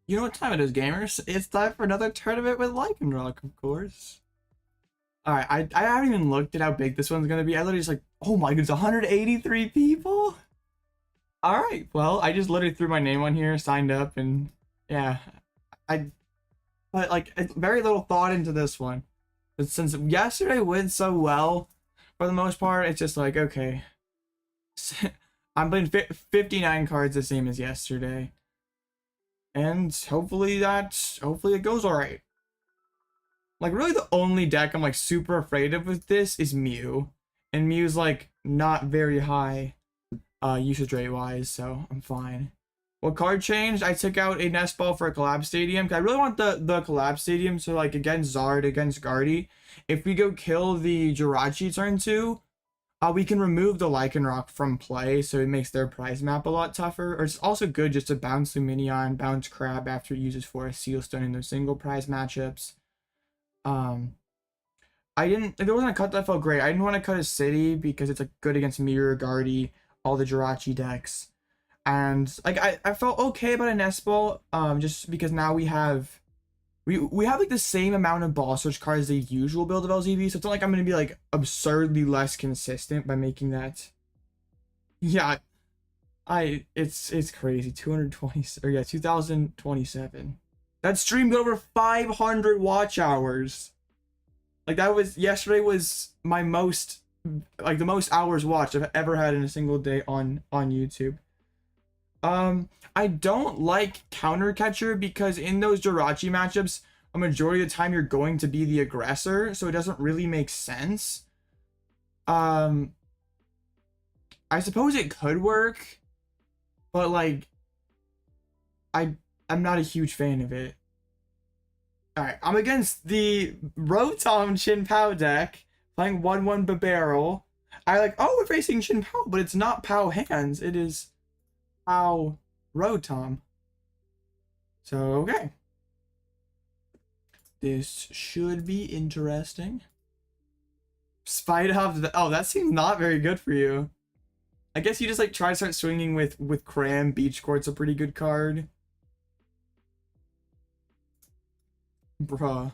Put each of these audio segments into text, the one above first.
You know what time it is, gamers? It's time for another tournament with Lycanroc, of course. Alright, I haven't even looked at how big this one's gonna be. I literally just like, oh my goodness, 183 people? Alright, well, I just literally threw my name on here, signed up, and yeah. I put like very little thought into this one. But since yesterday went so well, for the most part, it's just like, okay. I'm playing 59 cards the same as yesterday. And hopefully it goes alright. Like, really the only deck I'm like super afraid of with this is Mew. And Mew's like not very high usage rate wise, so I'm fine. What card changed? I took out a Nest Ball for a Collapsed Stadium. I really want the Collapsed Stadium, so like against Zard, against Guardy, if we go kill the Jirachi turn 2, we can remove the Lycanroc from play, so it makes their prize map a lot tougher. Or it's also good just to bounce Lumineon, bounce Crab after it uses Forest Seal Stone in those single prize matchups. If there wasn't a cut that felt great, I didn't want to cut a City because it's like good against Mirror, Guardy, all the Jirachi decks. And like I felt okay about a Nest Ball, just because now we have like the same amount of ball search cards as the usual build of LZV, so it's not like I'm gonna be like absurdly less consistent by making that. Yeah, it's crazy. 2027. That stream got over 500 watch hours. Like that was yesterday was my most, like the most hours watched I've ever had in a single day on YouTube. I don't like Counter Catcher because in those Jirachi matchups, a majority of the time you're going to be the aggressor, so it doesn't really make sense. I suppose it could work, but like I'm not a huge fan of it. Alright, I'm against the Rotom Chin Pao deck, playing 1/1 Babarrel. I like, oh, we're facing Chin Pao, but it's not Pao hands, it is Pao Rotom. So, okay. This should be interesting. Spite of the, oh, that seems not very good for you. I guess you just like try to start swinging with Cram. Beach Court's a pretty good card. Bruh.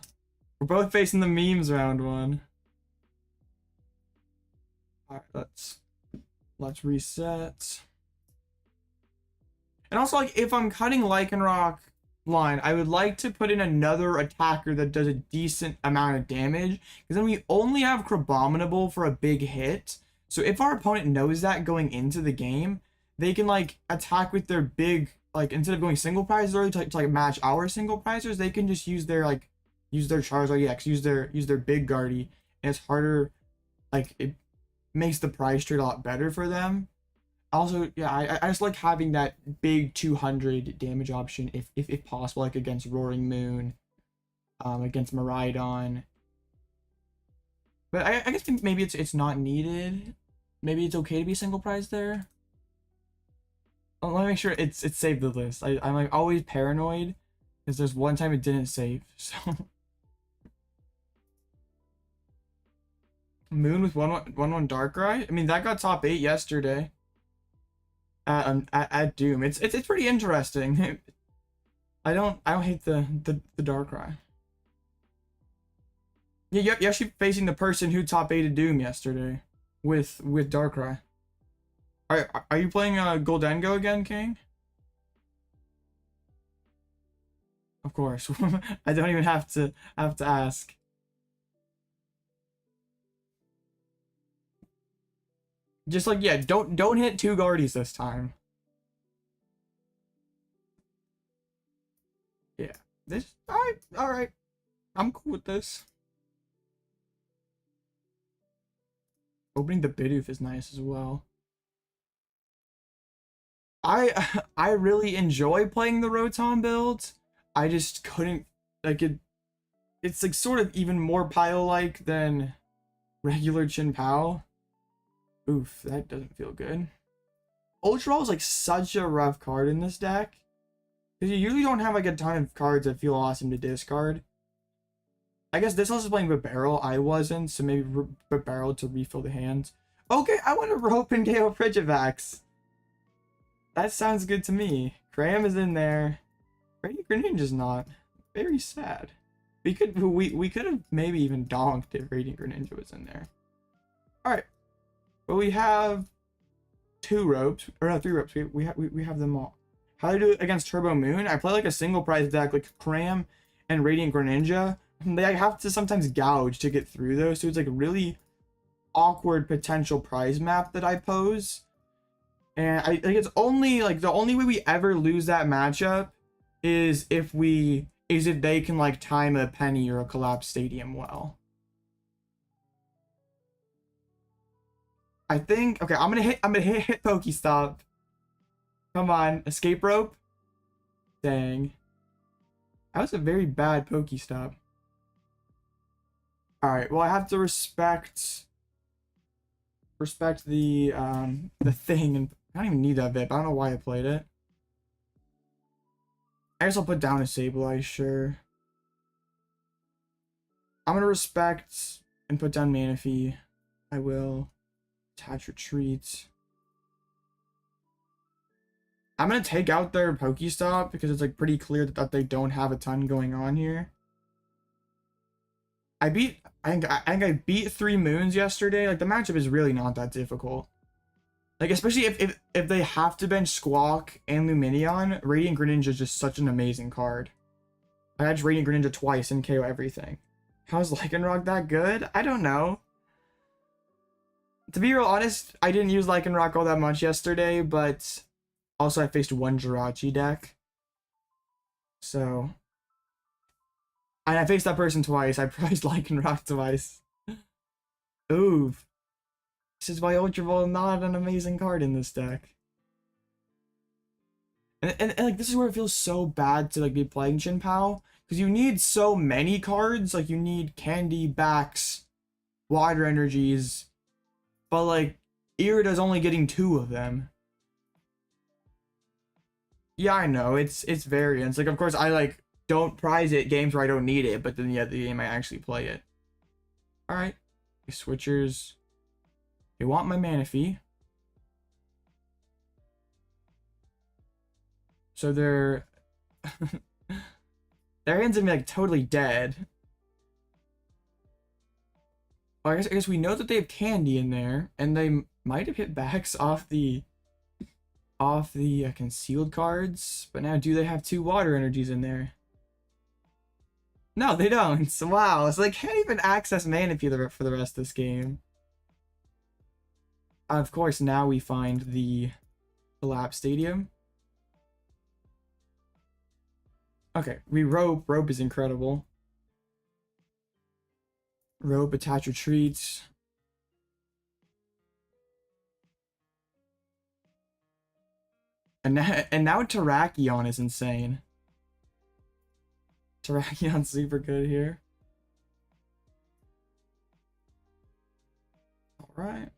We're both facing the memes round one. Alright, let's reset. And also, like, if I'm cutting Lycanroc line, I would like to put in another attacker that does a decent amount of damage, because then we only have Crabominable for a big hit. So if our opponent knows that going into the game, they can like attack with their big, like instead of going single prizes early to like match our single prizers, they can just use their Charizard EX, use their big Guardy, and it's harder, like it makes the prize trade a lot better for them. Also, yeah, I just like having that big 200 damage option if possible, like against Roaring Moon, against Miraidon. But I guess maybe it's not needed. Maybe it's okay to be single prize there. Let me make sure it's saved the list. I'm like always paranoid because there's one time it didn't save. So Moon with 1/1 Darkrai. I mean that got top 8 yesterday. At Doom. It's pretty interesting. I don't hate the Darkrai. Yeah, you're actually facing the person who top 8'd Doom yesterday with Darkrai. Are you playing Goldengo again, King? Of course. I don't even have to ask. Just like, yeah, don't hit 2 Guardies this time. Yeah. This alright. I'm cool with this. Opening the Bidoof is nice as well. I really enjoy playing the Rotom build. I just couldn't like it. It's like sort of even more Pile-like than regular Chin Pao. Oof, that doesn't feel good. Ultra Ball is like such a rough card in this deck, because you usually don't have like a ton of cards that feel awesome to discard. I guess this also playing Babarrel. I wasn't, so maybe Babarrel to refill the hands. Okay, I want to rope and Gale Frigivax. That sounds good to me. Cram is in there. Radiant Greninja's not. Very sad. We could have maybe even donked if Radiant Greninja was in there. Alright. But we have 2 ropes. Or no, 3 ropes. We have them all. How do I do it against Turbo Moon? I play like a single prize deck like Cram and Radiant Greninja. They have to sometimes gouge to get through those, so it's like a really awkward potential prize map that I pose. And I think it's only like the only way we ever lose that matchup is if they can like time a Penny or a Collapsed Stadium well. I think okay, I'm gonna hit Pokestop. Come on, escape rope. Dang. That was a very bad Pokestop. Alright, well I have to respect the thing, and I don't even need that VIP. I don't know why I played it. I guess I'll put down a Sableye, sure. I'm gonna respect and put down Manaphy. I will attach retreat. I'm gonna take out their Pokestop because it's like pretty clear that they don't have a ton going on here. I think I beat 3 Moons yesterday. Like the matchup is really not that difficult. Like especially if they have to bench Squawk and Lumineon, Radiant Greninja is just such an amazing card. I had Radiant Greninja twice and KO everything. How's Lycanroc that good? I don't know. To be real honest, I didn't use Lycanroc all that much yesterday, but also I faced 1 Jirachi deck. So, and I faced that person twice. I priced Lycanroc twice. Oof. This is why Ultra Ball is not an amazing card in this deck. And like this is where it feels so bad to like be playing Chien-Pao, because you need so many cards. Like you need Candy, Backs, Water Energies, but like Irida's only getting 2 of them. Yeah, I know it's variance. Like of course I like don't prize it games where I don't need it, but then yeah, the game I actually play it. All right, switchers. They want my Manaphy. So their hands are like totally dead. Well, I guess we know that they have Candy in there, and they might have hit backs off the concealed cards. But now, do they have 2 Water Energies in there? No, they don't. So, wow, so they can't even access Manaphy for the rest of this game. Of course, now we find the Collapsed Stadium. Okay, we rope. Rope is incredible. Rope, attach retreats. And now Terrakion is insane. Terrakion's super good here. Alright.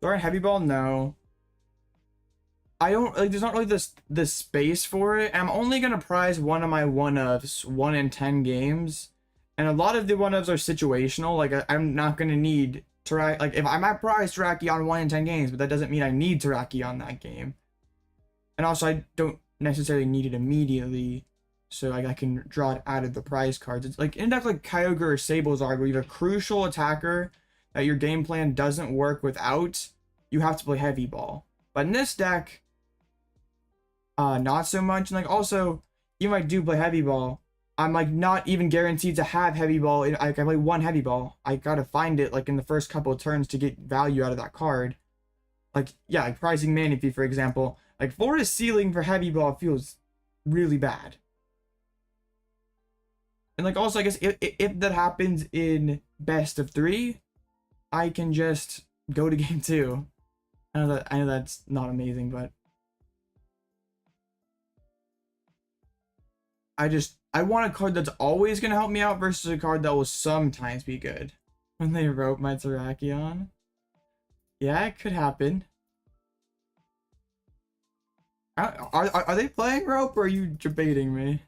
Alright, Heavy Ball, no. I don't like there's not really this space for it. I'm only gonna prize one of my 1-ofs 1 in 10 games. And a lot of the 1-ofs are situational. Like I'm not gonna need like if I might prize Terrakion 1 in 10 games, but that doesn't mean I need Terrakion that game. And also I don't necessarily need it immediately, so like I can draw it out of the prize cards. It's like in a deck like Kyogre or Sablezard, where you have a crucial attacker that your game plan doesn't work without, you have to play Heavy Ball. But in this deck, not so much. And like also, even if I do play Heavy Ball, I'm like not even guaranteed to have Heavy Ball. I can play 1 Heavy Ball. I gotta find it like in the first couple of turns to get value out of that card. Like yeah, like prizing Manaphy, for example. Like 4 is ceiling for Heavy Ball feels really bad. And like also I guess if that happens in best of 3, I can just go to game 2. I know that's not amazing, but I want a card that's always gonna help me out versus a card that will sometimes be good. When they rope my Terrakion. Yeah, it could happen. Are they playing rope, or are you debating me?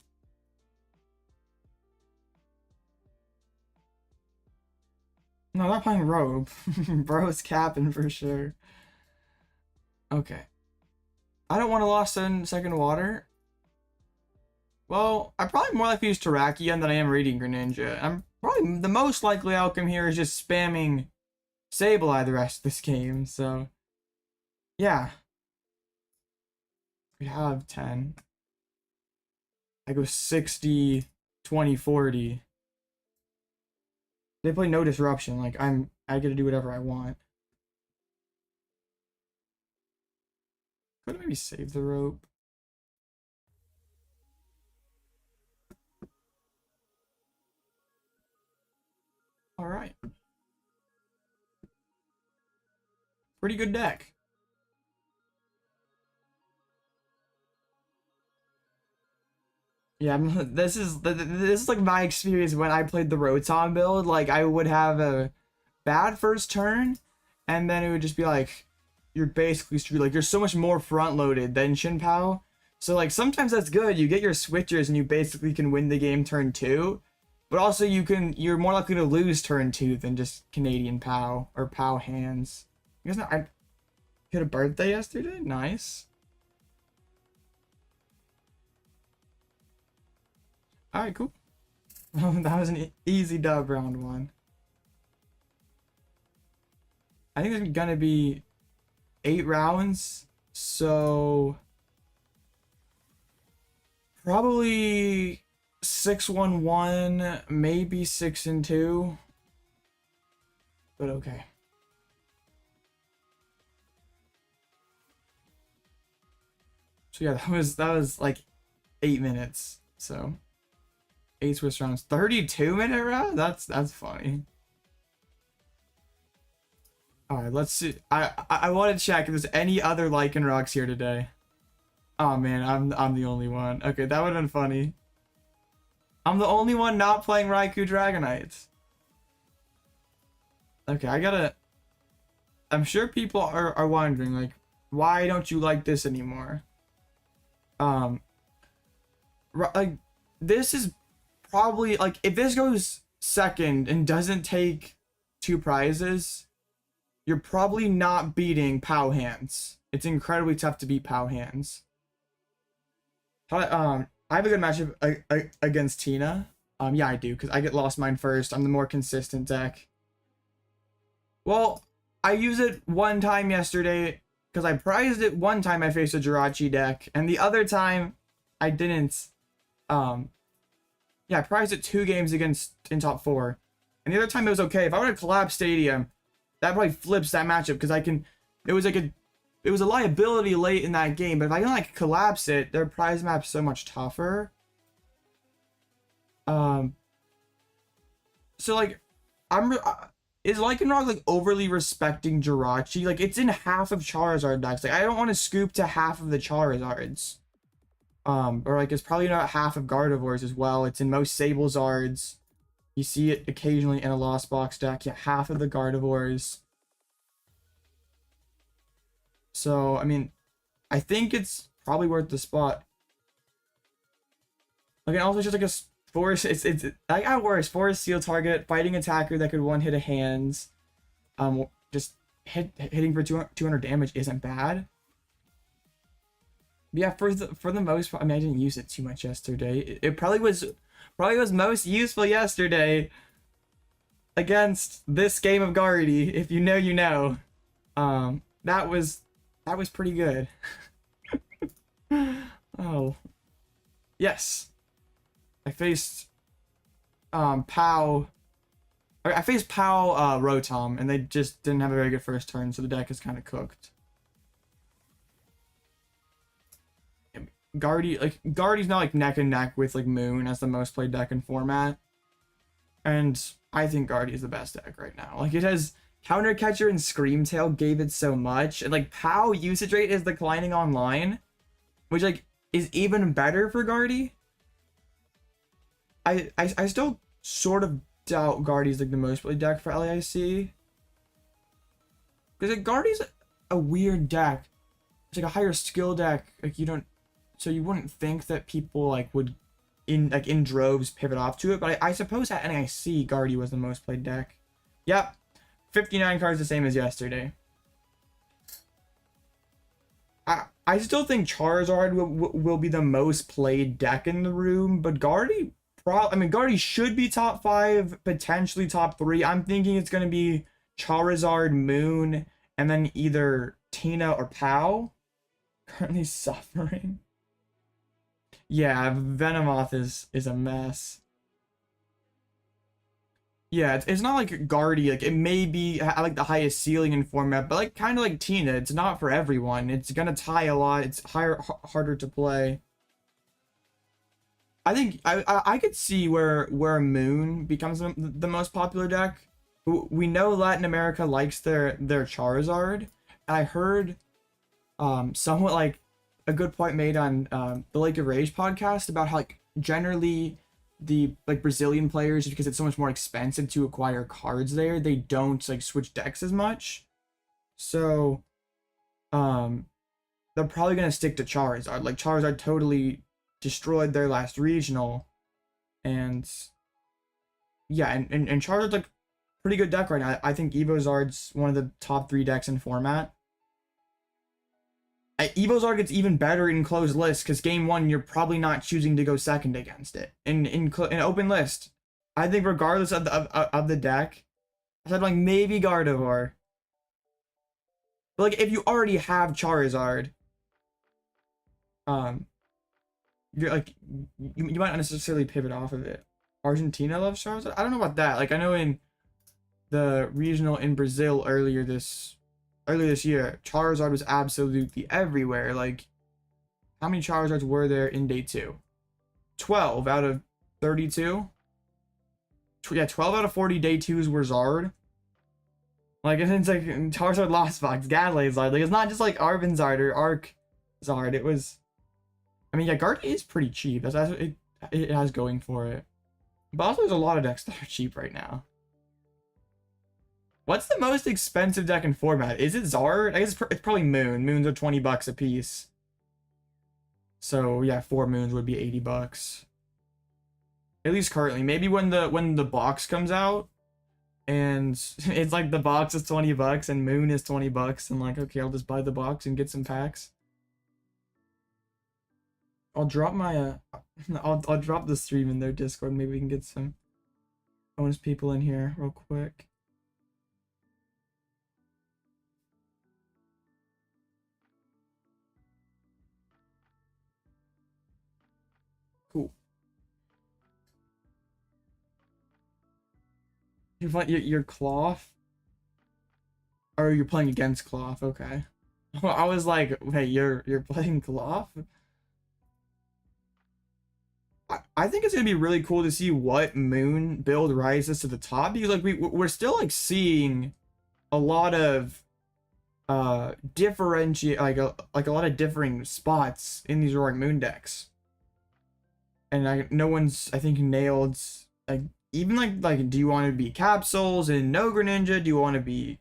No, they're playing rope. Bro's capping for sure. Okay. I don't want to lost in second water. Well, I'm probably more likely to use Terrakion than I am Radiant Greninja. I'm probably the most likely outcome here is just spamming Sableye the rest of this game, so yeah. We have 10. I go 60, 20, 40. They play no disruption. Like I get to do whatever I want. Could maybe save the rope. All right. Pretty good deck. Yeah, this is like my experience when I played the Rotom build. Like I would have a bad first turn, and then it would just be like you're basically screwed. Like you're so much more front loaded than Shinpao. So like sometimes that's good. You get your switchers and you basically can win the game turn 2. But also you're more likely to lose turn 2 than just Canadian Pow or Pow hands. You guys know I had a birthday yesterday? Nice. Alright, cool. That was an easy dub round 1. I think there's gonna be 8 rounds, so probably 6-1-1, maybe 6-2, but okay. So yeah, that was like 8 minutes. So 8 Swiss rounds, 32-minute round. That's funny. All right, let's see. I want to check if there's any other Lycanrocs here today. Oh man, I'm the only one. Okay, that would have been funny. I'm the only one not playing Raikou Dragonite. Okay, I'm sure people are wondering, like, why don't you like this anymore? Like, this is probably, like, if this goes second and doesn't take 2 prizes, you're probably not beating Pow hands. It's incredibly tough to beat Pow hands. I have a good matchup against Tina. Yeah, I do, because I get Lost Mine first. I'm the more consistent deck. Well, I used it one time yesterday, because I prized it one time I faced a Jirachi deck, and the other time I didn't. Yeah, I prized it 2 games in top 4. And the other time it was okay. If I were to Collapsed Stadium, that probably flips that matchup, because it was a liability late in that game, but if I can like collapse it, their prize map's so much tougher. So like, is Lycanroc like overly respecting Jirachi? Like it's in half of Charizard decks. Like I don't want to scoop to half of the Charizards. Or like it's probably not half of Gardevoirs as well. It's in most Sablezards. You see it occasionally in a Lost Box deck. Yeah, half of the Gardevoirs. So, I mean, I think it's probably worth the spot. Okay, also it's just like a force. It's I got worse. Forest Seal target, fighting attacker that could one hit a hands. Just hitting for 200 damage isn't bad. But yeah, for the most part, I mean, I didn't use it too much yesterday. It probably was most useful yesterday against this game of Guardy. If you know, you know. That was pretty good. Oh. Yes. I faced Pow. I faced Pow Rotom, and they just didn't have a very good first turn, so the deck is kind of cooked. Guardy's not like neck and neck with like Moon as the most played deck in format. And I think Guardy is the best deck right now. Like it has Counter Catcher and Screamtail gave it so much, and like Pow usage rate is declining online, which like is even better for Guardy. I still sort of doubt Guardy's like the most played deck for LAIC, because like Guardy's a weird deck. It's like a higher skill deck. Like so you wouldn't think that people like would in droves pivot off to it, but I suppose at NIC Guardy was the most played deck. Yep. 59 cards, the same as yesterday. I still think Charizard will be the most played deck in the room, but Guardy, Guardy should be top 5, potentially top 3. I'm thinking it's going to be Charizard, Moon, and then either Tina or Pow. Currently suffering. Yeah, Venomoth is a mess. Yeah, it's not like Guardy, like it may be like the highest ceiling in format, but like kind of like Tina, it's not for everyone. It's gonna tie a lot. It's harder to play. I think I could see where Moon becomes the most popular deck. We know Latin America likes their Charizard. I heard somewhat like a good point made on the Lake of Rage podcast about how like generally the like Brazilian players, because it's so much more expensive to acquire cards there, they don't like switch decks as much. So they're probably gonna stick to Charizard. Like Charizard totally destroyed their last regional, and yeah, and Charizard's like pretty good deck right now. I think Evozard's one of the top 3 decks in format. Evozard gets even better in closed lists because game 1 you're probably not choosing to go second against it. In open list, I think regardless of the deck, I said like maybe Gardevoir. But like if you already have Charizard, you're like you might not necessarily pivot off of it. Argentina loves Charizard. I don't know about that. Like I know in the regional in Brazil earlier this year, Charizard was absolutely everywhere. Like, how many Charizards were there in day 2? 12 out of 32? Yeah, 12 out of 40 day 2s were Zard. Like, it's like Charizard, Lost Fox, Gatling Zard. Like, it's not just like Arven Zard or Arc Zard. It was... I mean, yeah, Guard is pretty cheap. That's it has going for it. But also, there's a lot of decks that are cheap right now. What's the most expensive deck in format? Is it Zard? I guess it's probably Moon. Moons are $20 a piece. So yeah, 4 Moons would be $80. At least currently. Maybe when the box comes out, and it's like the box is $20 and Moon is $20, and like okay, I'll just buy the box and get some packs. I'll drop my I'll drop the stream in their Discord. Maybe we can get some bonus people in here real quick. Cool. You find your Cloth? Or you're playing against Cloth, okay. I was like, wait, you're playing Cloth? I think it's gonna be really cool to see what Moon build rises to the top, because like we're still like seeing a lot of differentiate like a lot of differing spots in these Roaring Moon decks. And no one's I think nailed like even like do you want to be capsules and no Greninja? Do you want to be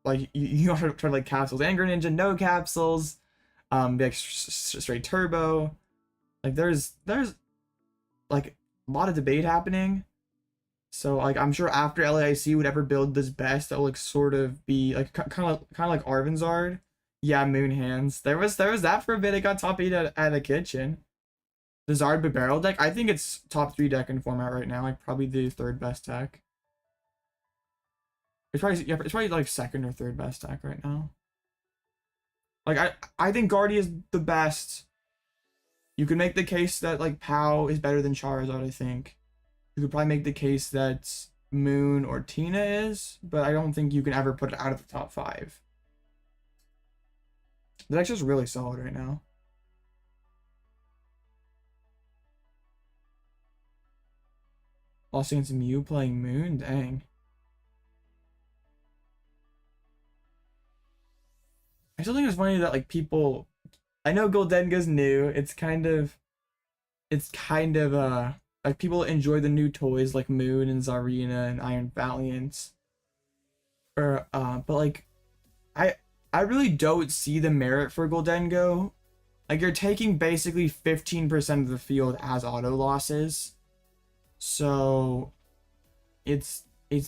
like you want to try like capsules and Greninja, no capsules, be like straight turbo? Like there's like a lot of debate happening. So like I'm sure after LAIC, whatever build does best, that will like sort of be like kind of like Arvinzard. Yeah, Moon Hands. There was that for a bit. It got top 8 at a kitchen. The Zard Barrel deck, I think it's top 3 deck in format right now. Like probably the 3rd best deck. It's probably like 2nd or 3rd best deck right now. Like I think Guardy is the best. You could make the case that like Pow is better than Charizard, I think. You could probably make the case that Moon or Tina is, but I don't think you can ever put it out of the top 5. The deck's just really solid right now. Lost against Mew playing Moon? Dang. I still think it's funny that like people... I know Goldenga's new. It's kind of like people enjoy the new toys like Moon and Zarina and Iron Valiant. Or but like I really don't see the merit for Goldengo. Like you're taking basically 15% of the field as auto losses. So it's I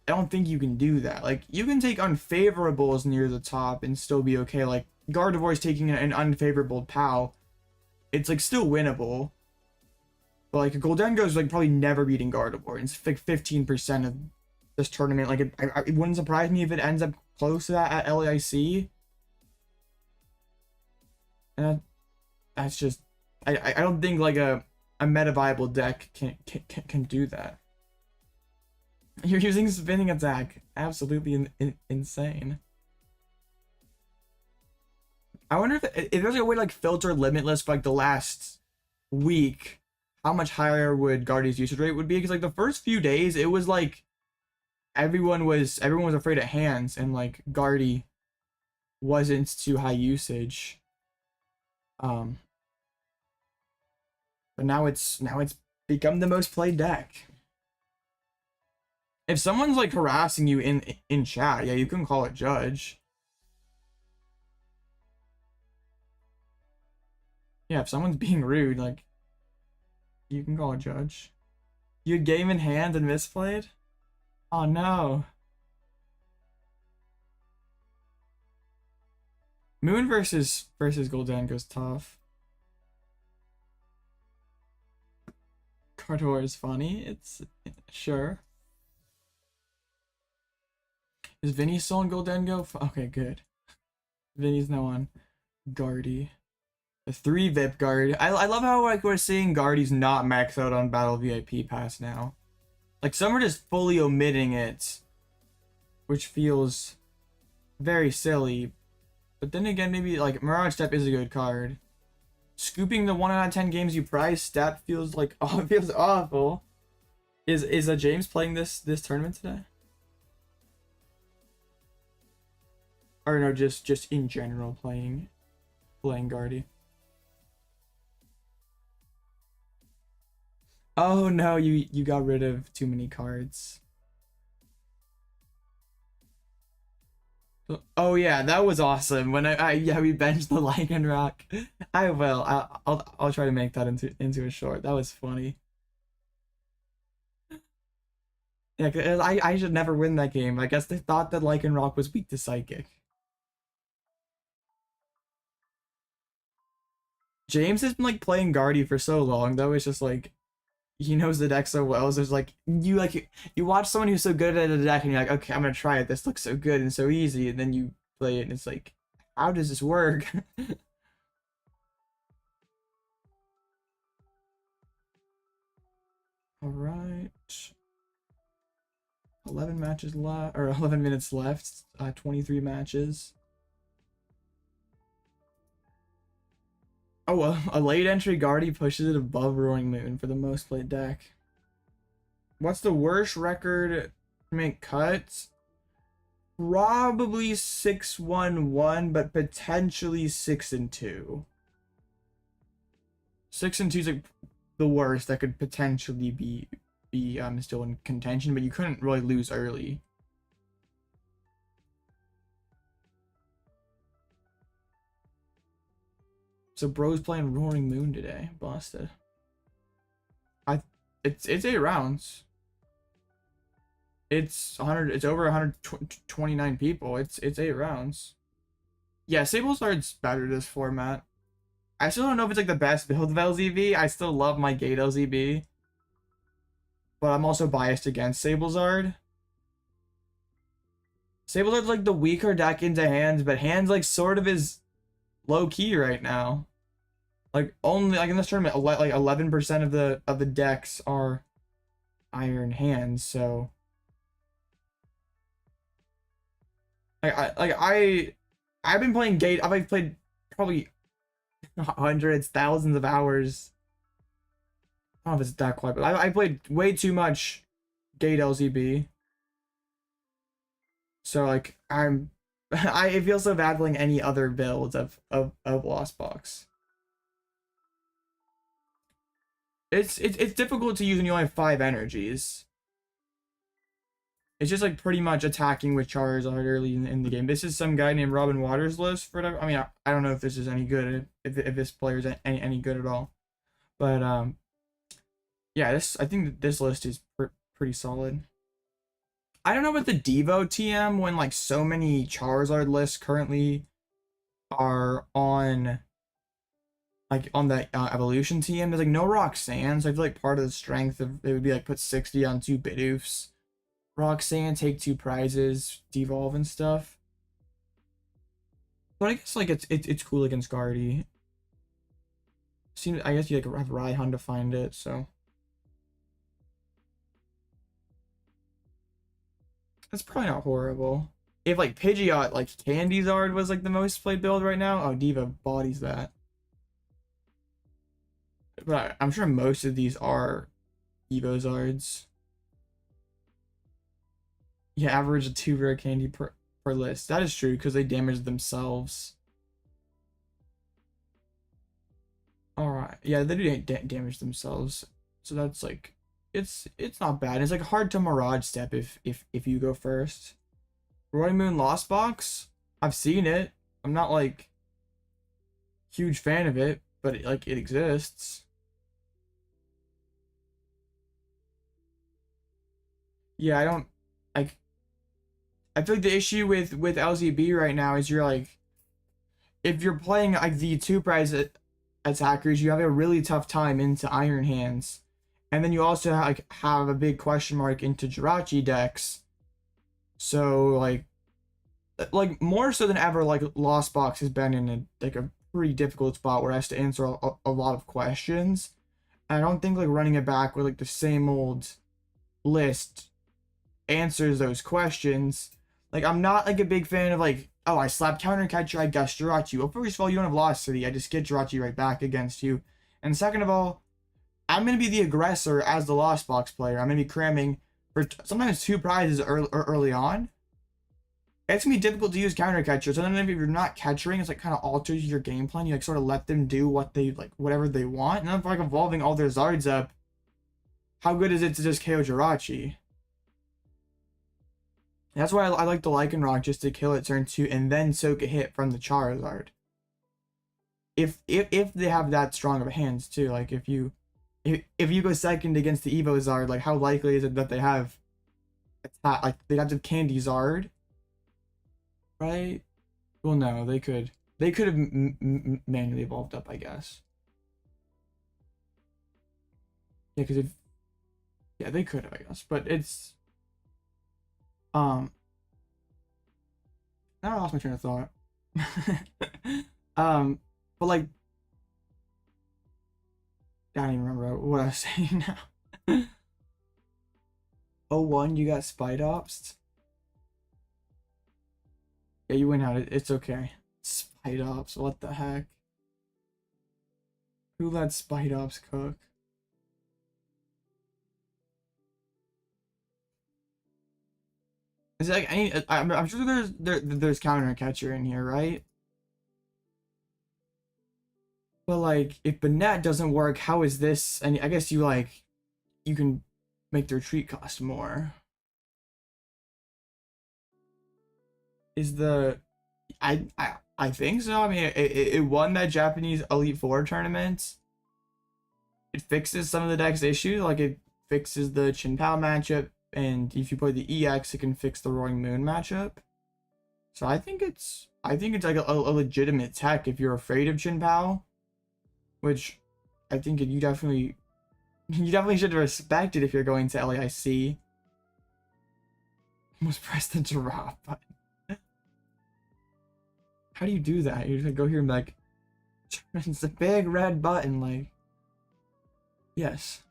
don't think you can do that. Like you can take unfavorables near the top and still be okay. Like Gardevoir's taking an unfavorable POW, it's like still winnable. But like Goldengo's like probably never beating Gardevoir. It's like 15% of this tournament. Like it wouldn't surprise me if it ends up close to that at LAIC. And that's just I don't think like a meta viable deck can do that. You're using spinning attack. Absolutely insane. I wonder if there's a way to like filter Limitless for like the last week, how much higher would Guardy's usage rate would be? Because like the first few days, it was like everyone was afraid of hands, and like Guardy wasn't too high usage. But now it's become the most played deck. If someone's like harassing you in chat, yeah, you can call it judge. Yeah, if someone's being rude, like, you can call a judge. You had game in hand and misplayed? Oh no. Moon versus Goldengo's tough. Gardevoir is funny. It's sure. Is Vinny still on Goldengo? Okay, good. Vinny's now on Guardy. The 3 VIP guard. I love how like we're seeing Guardy's not maxed out on Battle VIP Pass now. Like some are just fully omitting it, which feels very silly. But then again, maybe like Mirage Step is a good card. Scooping the 1 out of 10 games you prize stat feels like feels awful. Is James playing this tournament today? Or no, just in general playing Guardy. Oh no, you got rid of too many cards. Oh yeah, that was awesome. When yeah, we benched the Lycanroc. I will. I'll try to make that into a short. That was funny. Yeah, 'cause I should never win that game. I guess they thought that Lycanroc was weak to Psychic. James has been like playing Guardy for so long though. It's just like he knows the deck so well. So it's like you watch someone who's so good at a deck and you're like, okay, I'm gonna try it. This looks so good and so easy, and then you play it and it's like, how does this work? All right, 11 matches left, or 11 minutes left. 23 matches. Oh, a late entry Guardy pushes it above Roaring Moon for the most played deck. What's the worst record to make cuts? Probably 6-1-1, but potentially 6-2. 6-2 is like the worst that could potentially be still in contention, but you couldn't really lose early. So bro's playing Roaring Moon today. Busted. It's 8 rounds. It's over 129 people. It's 8 rounds. Yeah, Sablezard's better this format. I still don't know if it's like the best build of LZB. I still love my Gate LZB. But I'm also biased against Sablezard. Sablezard's like the weaker deck into hands, but hands like sort of is low key right now. Like only like in this tournament, like 11% of the decks are Iron Hands. So I've been playing Gate. I've played probably hundreds, thousands of hours. I don't know if it's that quite, but I played way too much Gate LZB. So like I feel so bad playing any other builds of Lost Box. It's difficult to use when you only have 5 energies. It's just like pretty much attacking with Charizard early in the game. This is some guy named Robin Waters list for whatever. I mean, I don't know if this is any good, if this player is any good at all. But yeah, I think this list is pretty solid. I don't know about the Devo TM when like so many Charizard lists currently are on like on the evolution team. There's like no Roxanne, so I feel like part of the strength of it would be like put 60 on 2 Bidoofs. Roxanne, take 2 prizes, devolve and stuff. But I guess like it's cool against Guardy. Seems I guess you like have Raihan to find it, so that's probably not horrible. If like Pidgeot like Candyzard was like the most played build right now, oh Diva bodies that. But I'm sure most of these are Evozards. Yeah, average of 2 rare candy per list. That is true because they damage themselves. All right, yeah, they do damage themselves, so that's like it's not bad. It's like hard to Mirage step if you go first. Roy Moon Lost Box, I've seen it. I'm not like huge fan of it, but it exists. Yeah, I don't like. I feel like the issue with LZB right now is you're like, if you're playing like the 2 prize attackers, you have a really tough time into Iron Hands, and then you also have a big question mark into Jirachi decks. So like more so than ever, like Lost Box has been in a pretty difficult spot where it has to answer a lot of questions. And I don't think like running it back with like the same old list answers those questions. Like I'm not like a big fan of like, oh, I slap counter catcher, I guess Jirachi. Well, first of all, you don't have Lost City. I just get Jirachi right back against you. And second of all, I'm gonna be the aggressor as the Lost Box player. I'm gonna be cramming for sometimes 2 prizes early on. It's gonna be difficult to use counter catchers, and then if you're not catching, it's like kind of alters your game plan. You like sort of let them do what they like, whatever they want, and then for like evolving all their Zards up, how good is it to just KO Jirachi? That's why I like the Lycanroc, just to kill it turn 2 and then soak a hit from the Charizard. If they have that strong of a hands too, like if you go second against the Evozard, like how likely is it that they have attack, like they'd have to Candy Zard, right? Well, no, they could have manually evolved up, I guess. Yeah, because yeah, they could have, I guess, but it's now I lost my train of thought. But like I don't even remember what I was saying now. Oh, 01, you got Spidops. Yeah, you went out. It's okay. Spidops, what the heck? Who let Spidops cook? Is it like any? I'm sure there's counter catcher in here, right? But like, if Banette doesn't work, how is this? And I guess you can make the retreat cost more. Is the I think so. I mean, it won that Japanese Elite Four tournament. It fixes some of the deck's issues, like it fixes the Chin-Pao matchup, and if you play the EX, it can fix the Roaring Moon matchup. So I think it's like a legitimate tech if you're afraid of Chin-Pao, which I think you definitely should respect it if you're going to LAIC. Almost press the drop button. How do you do that? You just go here and like, it's a big red button, like, yes.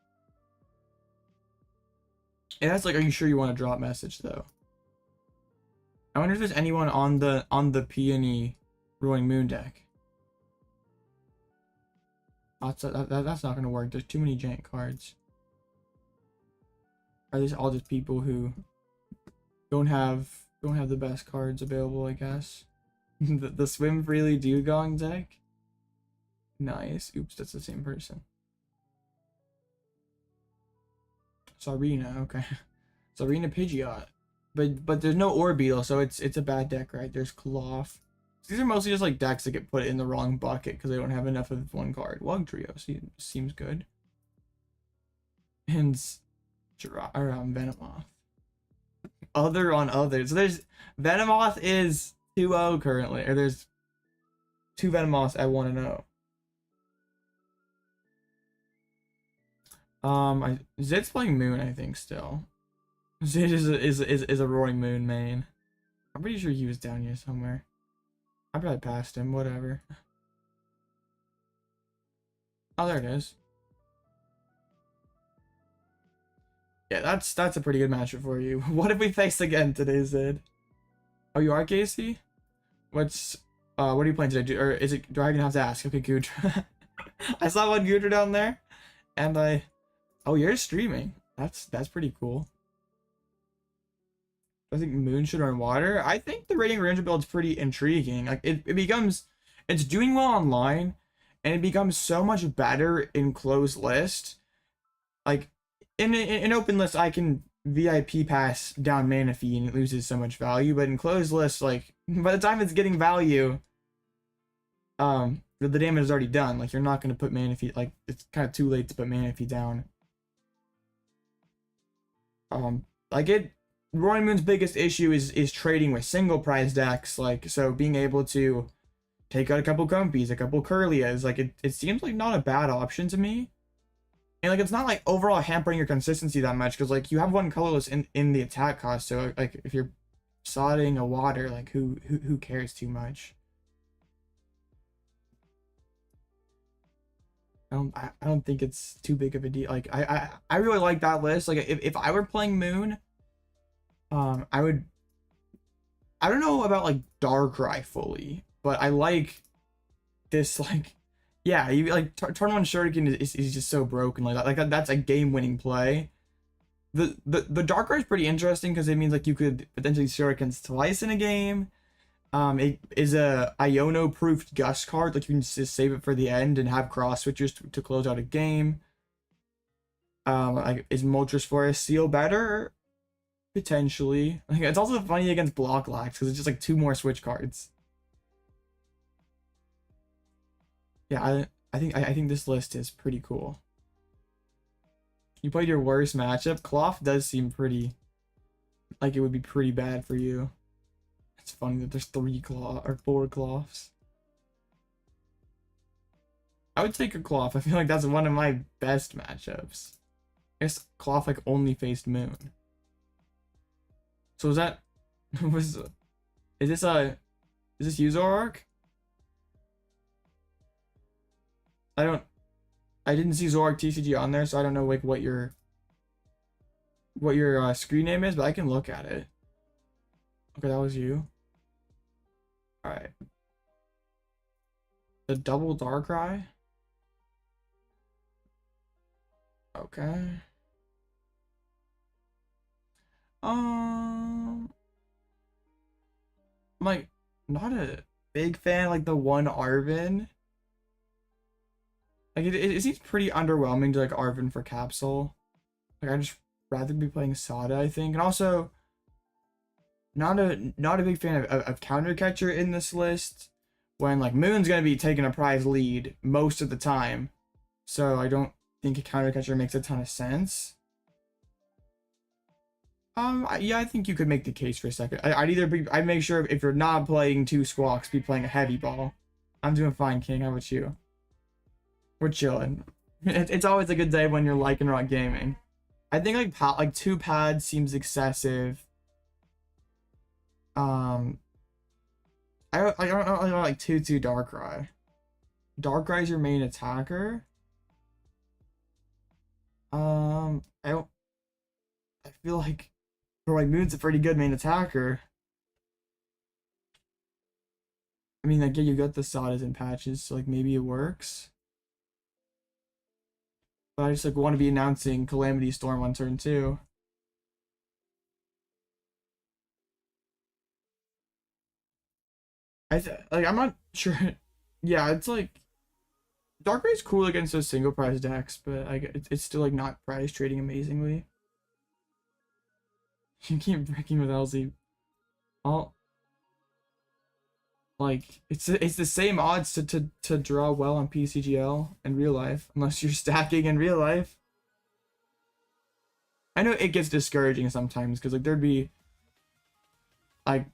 And that's like, are you sure you want to drop message though? I wonder if there's anyone on the Peony Roaring Moon deck. That's not gonna work. There's too many giant cards. Are these all just people who don't have the best cards available, I guess? the Swim Freely Dugong deck? Nice. Oops, that's the same person. Sarina, okay. Sarina Pidgeot. But there's no Orbeetle, so it's a bad deck, right? There's Cloth. These are mostly just like decks that get put in the wrong bucket because they don't have enough of one card. Wugtrio seems good. And Venomoth. Other on other. So there's Venomoth is 2-0 currently. Or there's 2 Venomoths at 1-0. Zed's playing Moon, I think, still. Zed is a Roaring Moon main. I'm pretty sure he was down here somewhere. I probably passed him, whatever. Oh, there it is. Yeah, that's a pretty good matchup for you. What if we face again today, Zed? Oh, you are Casey? What are you playing today? Or is it, do I even have to ask? Okay, Goodra. I saw one Goodra down there, and oh, you're streaming. That's pretty cool. I think Moon should run water. I think the Radiant Greninja build is pretty intriguing. Like it's doing well online, and it becomes so much better in closed list. Like in open list, I can VIP pass down Manaphy and it loses so much value, but in closed list, like by the time it's getting value, the damage is already done. Like you're not gonna put Manaphy, like it's kind of too late to put Manaphy down. Roaring Moon's biggest issue is trading with single prize decks, like, so being able to take out a couple Comfeys, a couple Kirlias, like it seems like not a bad option to me. And like it's not like overall hampering your consistency that much, because like you have one colorless in the attack cost, so like if you're sodding a water, like who cares too much? I don't think it's too big of a deal. Like I really like that list. Like if I were playing Moon, I don't know about like Darkrai fully, but I like this, like, yeah, you like turn 1 Shuriken is just so broken like that. That's a game-winning play. The Darkrai is pretty interesting because it means like you could potentially Shurikens twice in a game. It is a Iono-proofed Gust card, like you can just save it for the end and have cross switchers to close out a game. Like, is Moltres Forest Seal better? Potentially. Like, it's also funny against Block Lax because it's just like 2 more switch cards. Yeah, I think this list is pretty cool. You played your worst matchup. Cloth does seem pretty, like it would be pretty bad for you. It's funny that there's 4 Cloths. I would take a Cloth. I feel like that's one of my best matchups. I guess Cloth like only faced Moon. So is that is this Zoroark? I didn't see Zoroark TCG on there, so I don't know like what your screen name is, but I can look at it. Okay, that was you. All right. The double Darkrai. Okay. I'm like not a big fan like the one Arven. Like it seems pretty underwhelming to like Arven for Capsule. Like I'd just rather be playing Sada, I think. And also not a big fan of Counter Catcher in this list when like Moon's gonna be taking a prize lead most of the time. So I don't think a Counter Catcher makes a ton of sense. Yeah, I think you could make the case for a second. I'd make sure if you're not playing 2 Squawks, be playing a Heavy Ball. I'm doing fine, King. How about you? We're chilling. It's always a good day when you're Lycanroc gaming. I think like 2 pads seems excessive. I don't know, like 2/2 Darkrai. Darkrai is your main attacker. I feel like Moon's a pretty good main attacker. I mean, like, yeah, you got the Sadas and patches, so like maybe it works. But I just like want to be announcing Calamity Storm on turn 2. I'm not sure. Yeah, it's like Darkrai's cool against those single prize decks, but it's still like not prize trading amazingly. You keep breaking with LZ. All like it's the same odds to draw well on PCGL in real life, unless you're stacking in real life. I know it gets discouraging sometimes because like there'd be like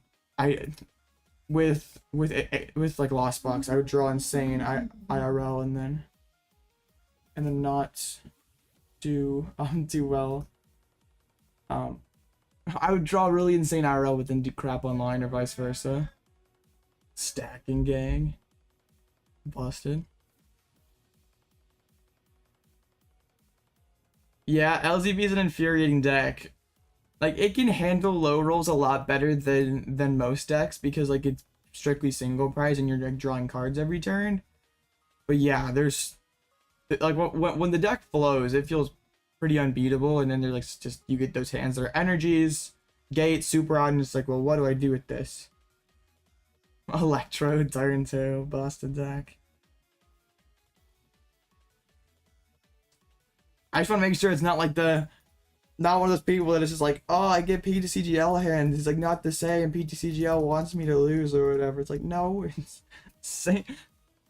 with like Lost Box, I would draw insane IRL and then not do well. I would draw really insane IRL but then do crap online or vice versa. Stacking gang. Busted. Yeah, LZV is an infuriating deck. Like, it can handle low rolls a lot better than most decks because, like, it's strictly single prize and you're like drawing cards every turn. But yeah, there's like when the deck flows, it feels pretty unbeatable, and then they're like just you get those hands that are energies, gate, super odd, and it's like, well, what do I do with this? Electrode, turn 2, busted deck. I just want to make sure it's not like not one of those people that is just like, oh, I get PTCGL hands. It's like not the same. PTCGL wants me to lose or whatever. It's like, no, it's same.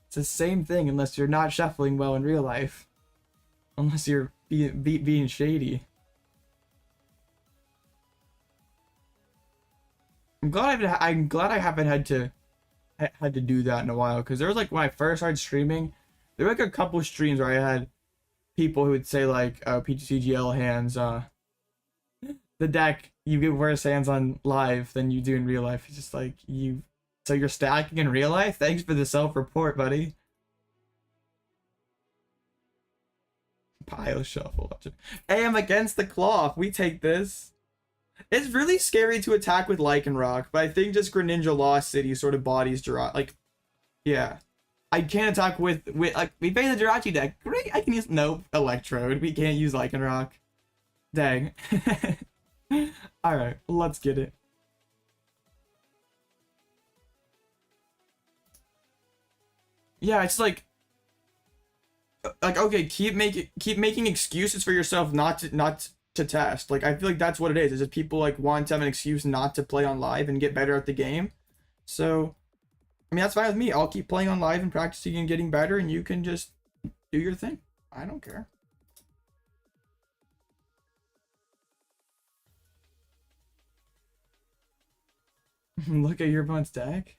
It's the same thing unless you're not shuffling well in real life. Unless you're being shady. I'm glad I haven't had to do that in a while, because there was like when I first started streaming, there were like a couple streams where I had people who would say like, oh, PTCGL hands, the deck, you get worse hands on live than you do in real life. It's just like, so you're stacking in real life? Thanks for the self-report, buddy. Pile shuffle. Hey, I'm against the cloth. We take this. It's really scary to attack with Lycanroc, but I think just Greninja Lost City sort of bodies Jirachi. Like, yeah. I can't attack with like, we play the Jirachi deck. Great, I can use, nope, Electrode. We can't use Lycanroc. Dang. Alright, let's get it. Yeah, it's like okay, keep making excuses for yourself not to test. Like, I feel like that's what it is that people like want to have an excuse not to play on live and get better at the game. So I mean, that's fine with me. I'll keep playing on live and practicing and getting better, and you can just do your thing. I don't care. Look at your opponent's deck.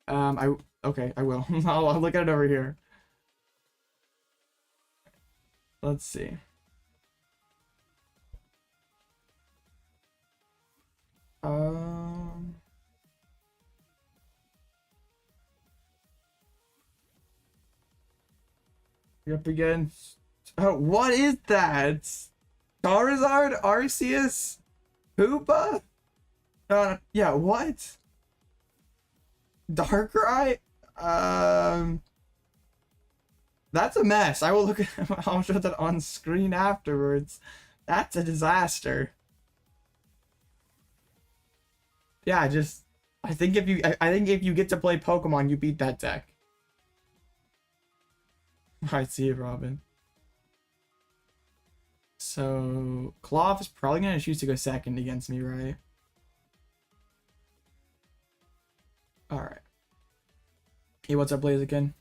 Okay, I will. I'll look at it over here. Let's see. You're up against, oh, what is that? Charizard, Arceus, Hoopa? Yeah, what? Darkrai? That's a mess. I will look at, I'll show that on screen afterwards. That's a disaster. Yeah, I think if you get to play Pokemon, you beat that deck. I see it, Robin. So Cloth is probably gonna choose to go second against me, right? Alright. Hey, what's up, Blaziken?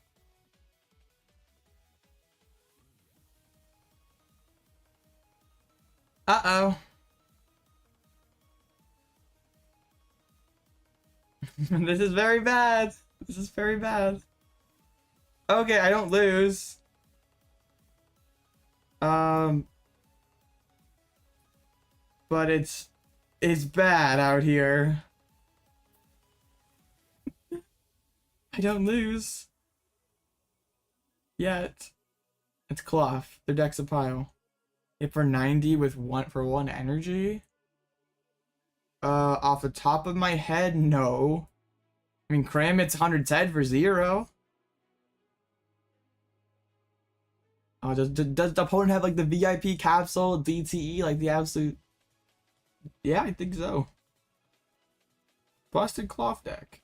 Uh-oh. This is very bad. This is very bad. Okay, I don't lose. But it's bad out here. I don't lose. Yet. It's Cloth. Their deck's a pile. Hit for 90 with one energy. Off the top of my head, no. I mean, Kramit's 110 for 0. Oh, does the opponent have like the VIP capsule DTE, like the absolute? Yeah, I think so. Busted Cloth deck.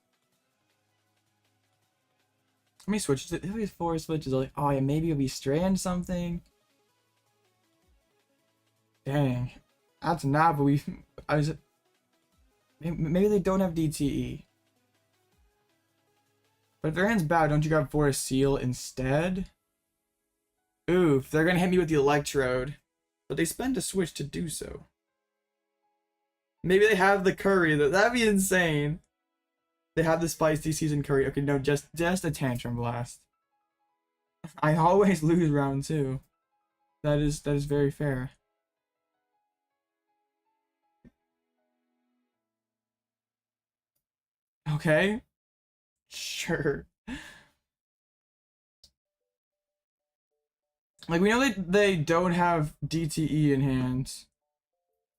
How many switches? If we have 4 switches, like, oh yeah, maybe it'll be Strand something. Dang, that's not. But maybe they don't have DTE. But if their hand's bad, don't you grab Forest Seal instead? Oof, they're gonna hit me with the Electrode, but they spend a switch to do so. Maybe they have the curry. That'd be insane. They have the spicy seasoned curry. Okay, no, just a tantrum blast. I always lose round 2. That is very fair. Okay. Sure. Like, we know that they don't have DTE in hand,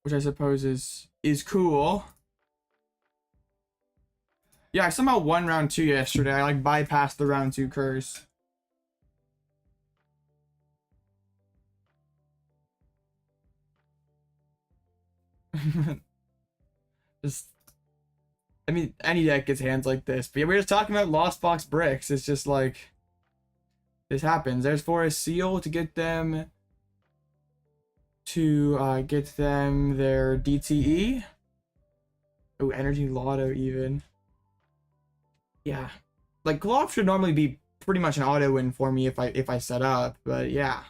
which I suppose is cool. Yeah, I somehow won round 2 yesterday. I like bypassed the round 2 curse. Just, I mean, any deck gets hands like this. But yeah, we're just talking about Lost Box bricks. It's just like, this happens. There's Forest Seal to get them their DTE. Oh, Energy Lotto even. Yeah. Like, Glop should normally be pretty much an auto win for me if I set up, but yeah.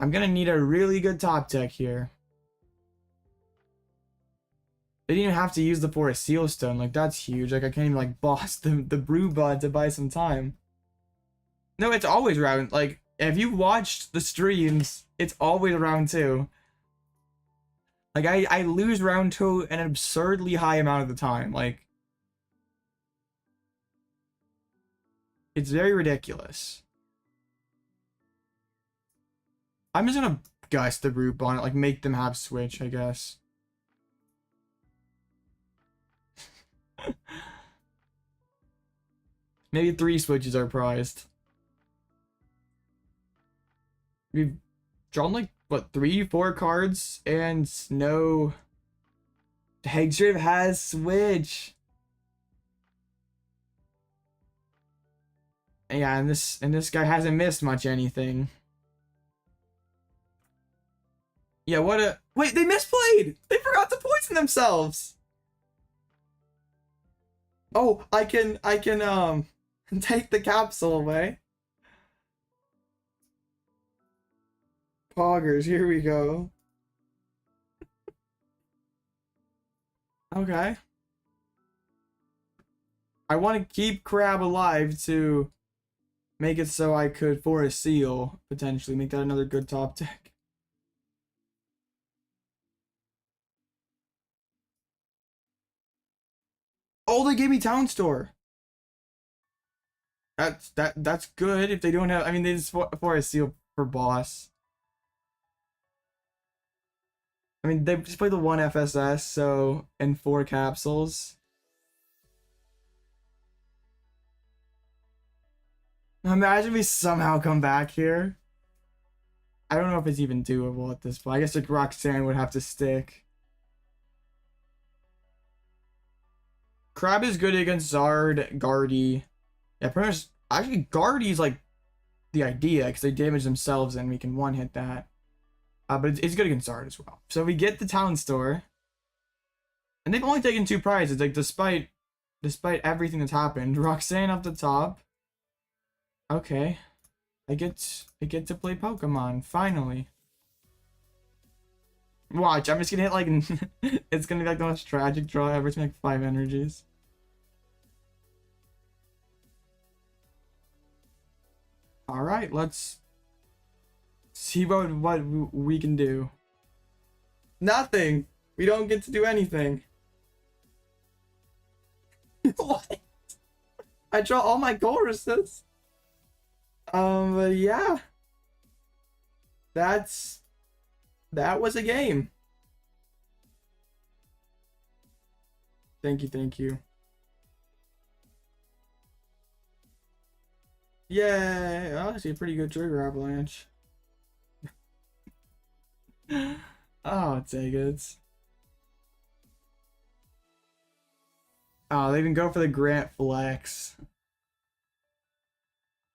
I'm gonna need a really good top deck here. They didn't even have to use the Forest Seal Stone. Like, that's huge. Like, I can't even, like, boss the Brew Bud to buy some time. No, it's always round. Like, if you watched the streams, it's always round 2. Like, I lose round 2 an absurdly high amount of the time. Like, it's very ridiculous. I'm just gonna guess the group on it, like make them have Switch, I guess. Maybe 3 Switches are prized. We've drawn like, what, 3, 4 cards and no... Hegstrip has Switch. Yeah, and this guy hasn't missed much anything. Yeah, what a... Wait, they misplayed! They forgot to poison themselves! Oh, I can, take the capsule away. Poggers, here we go. Okay. I want to keep Crab alive to make it so I could Forest Seal, potentially. Make that another good top deck. Oh, they gave me Town Store. That's good if they don't have... I mean, they just Forest Seal for boss. I mean, they just play the 1 FSS, so... And 4 capsules. Imagine we somehow come back here. I don't know if it's even doable at this point. I guess like Roxanne would have to stick. Crab is good against Zard, Guardy. Yeah, pretty much. Actually, Guardy's like the idea because they damage themselves and we can one-hit that. But it's good against Zard as well. So we get the Town Store. And they've only taken 2 prizes, like despite everything that's happened. Roxanne up the top. Okay. I get to play Pokemon, finally. Watch, I'm just gonna hit like it's gonna be like the most tragic draw ever to make 5 energies. Alright, let's see what we can do. Nothing! We don't get to do anything. What? I draw all my Colresses. But yeah. That was a game. Thank you. Yay! Oh, I see a pretty good trigger avalanche. Oh, take it. Oh, they even go for the Grant Flex.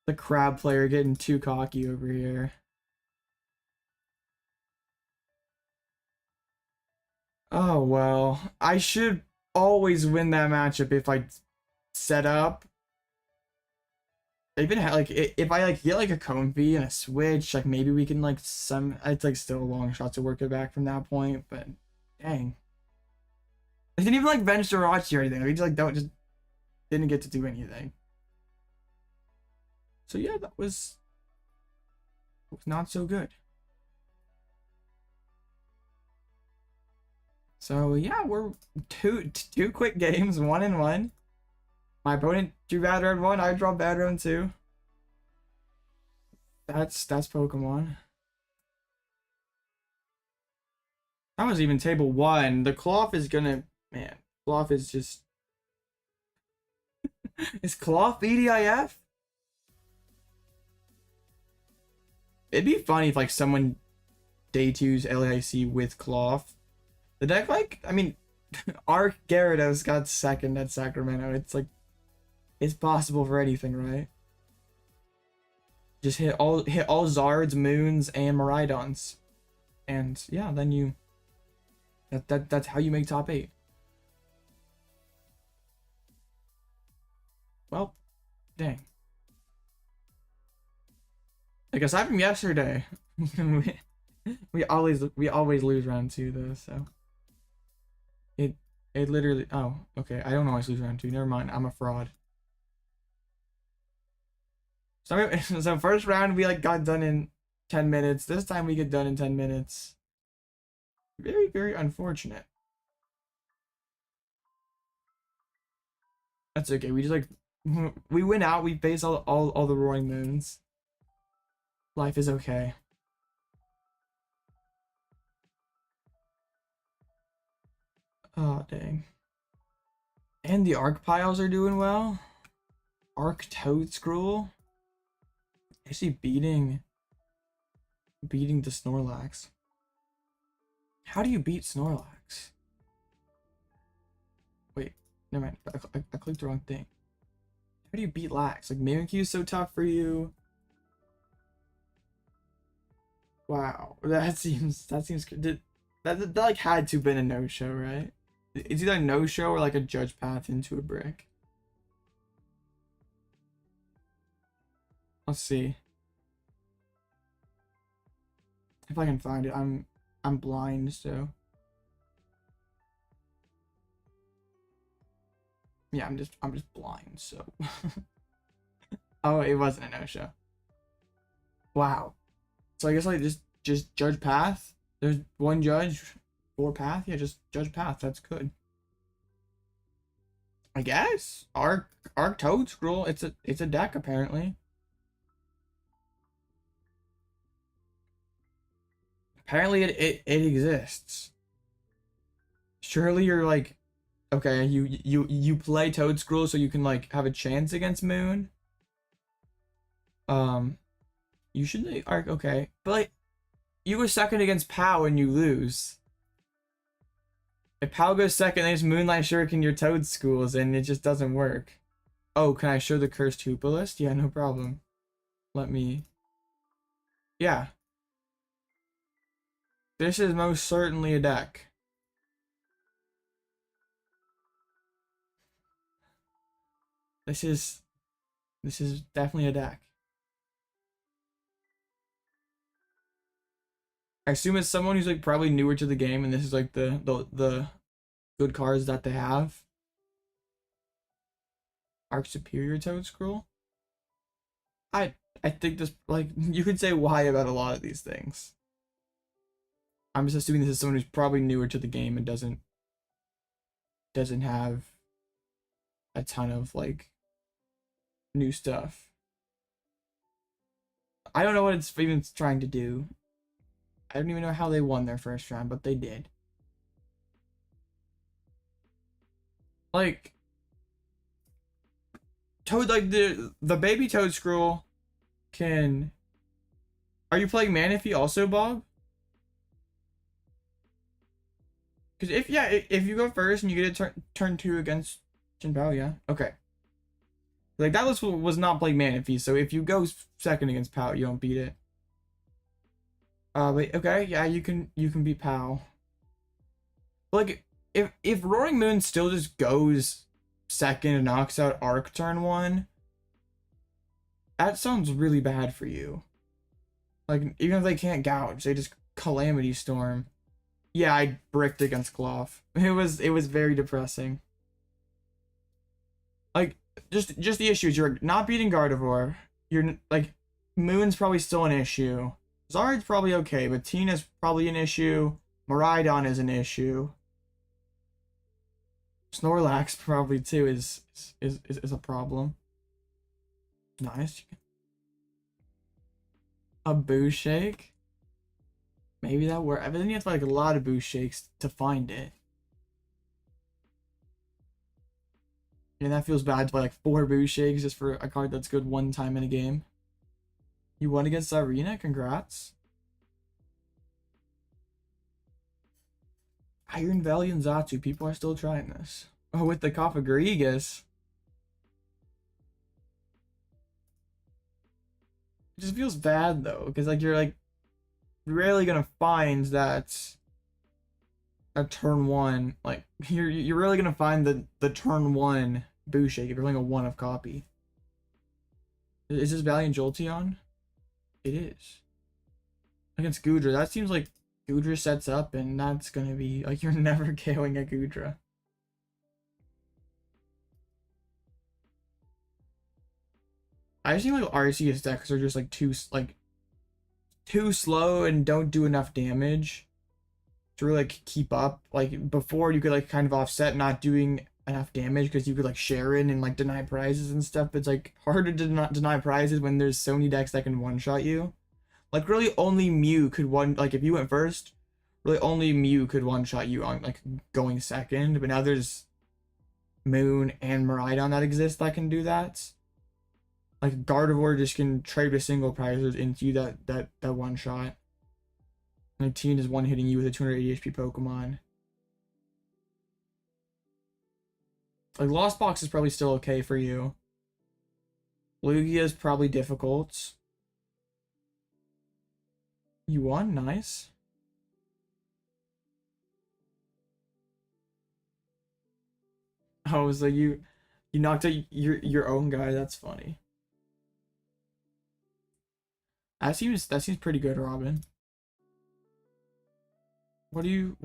The Crab player getting too cocky over here. Oh, well. I should always win that matchup if I set up. Even like if I like get like a Comfey and a Switch, like maybe we can like it's like still a long shot to work it back from that point, but dang. I didn't even like bench Jirachi or anything. We just like didn't get to do anything. So yeah, that was not so good. So yeah, we're two quick games, 1-1. My opponent drew bad round 1, I draw bad round 2. That's Pokemon. That was even table 1. The Cloth is gonna, man, Cloth is just is Cloth EDIF? It'd be funny if like someone day 2's LAIC with Cloth. The deck, like, I mean, Arc Gyarados got 2nd at Sacramento. It's like, it's possible for anything, right? Just hit all Zards, Moons, and Miraidons, and yeah, then you. That's how you make top 8. Well, dang. Like aside from yesterday, we always lose round 2 though, so. It literally, oh, okay, I don't always lose round 2, never mind, I'm a fraud. So first round we like got done in 10 minutes, this time we get done in 10 minutes. Very, very unfortunate. That's okay, we just like, we win out, we face all the Roaring Moons. Life is okay. Oh, dang. And the Arc Piles are doing well. Arc Toad Scroll. Actually beating the Snorlax. How do you beat Snorlax? Wait, never mind. I clicked the wrong thing. How do you beat Lax? Like Mimikyu is so tough for you. Wow, that seems that like had to have been a no-show, right? It's either a no-show or like a judge path into a brick. Let's see if I can find it. I'm blind, so yeah, I'm just blind, so oh, it wasn't a no-show. Wow. So I guess like just judge path. There's one judge, 4 path. Yeah, just judge path. That's good. I guess. Arc Toad Scroll. It's a deck apparently. Apparently it exists. Surely you're like, okay, you play Toad Scroll so you can like have a chance against Moon. Usually Arc, okay, but like you go 2nd against Pow and you lose. If Pow goes 2nd, there's Moonlight Shuriken your Toad Schools and it just doesn't work. Oh, can I show the Cursed Hoopa list? Yeah, no problem. Let me. Yeah. This is most certainly a deck. This is definitely a deck. I assume it's someone who's like probably newer to the game and this is like the good cards that they have. Arc Superior Toad Scroll. I think this, like, you could say why about a lot of these things. I'm just assuming this is someone who's probably newer to the game and doesn't have a ton of like new stuff. I don't know what it's even trying to do. I don't even know how they won their first round, but they did. Like Toad, like the baby Toad Scroll can. Are you playing Manaphy also, Bob? Because if you go first and you get a turn 2 against Jinbao, yeah, okay. Like that was not playing Manaphy, so if you go 2nd against Pow, you don't beat it. But okay, yeah, you can beat Pow. But like if Roaring Moon still just goes 2nd and knocks out Arc turn 1, that sounds really bad for you. Like even if they can't gouge, they just Calamity Storm. Yeah, I bricked against Cloth. It was very depressing. Like, just the issues. You're not beating Gardevoir. You're like, Moon's probably still an issue. Zard's probably okay, but Tina's probably an issue. Miraidon is an issue. Snorlax probably too is a problem. Nice. A Boo Shake. Maybe that works. But then you have to like a lot of Boo Shakes to find it. And that feels bad to play like 4 Boo Shakes just for a card that's good one time in a game. You won against Arena? Congrats. Iron Valley and Zatu. People are still trying this. Oh, with the Cofagrigus. It just feels bad though, because like you're like rarely gonna find that a turn 1, like you're really gonna find the turn 1 Boo Shake if you're playing a 1 of copy. Is this Valiant Jolteon? It is. Against Goodra, that seems like Goodra sets up and that's gonna be like you're never KOing a Goodra. I just think like Arceus decks are just like too slow and don't do enough damage to really like keep up. Like before you could like kind of offset not doing enough damage because you could like share in and like deny prizes and stuff, but it's like harder to not deny prizes when there's so many decks that can one-shot you. Like really only Mew could like if you went first, really only Mew could one-shot you on like going second, but now there's Moon and Miraidon that exist that can do that. Like Gardevoir just can trade with single prizes into you that one shot. And Teen is one hitting you with a 280 HP Pokemon. Like Lost Box is probably still okay for you. Lugia is probably difficult. You won, nice. Oh, so you knocked out your own guy. That's funny. That seems pretty good, Robin. What are you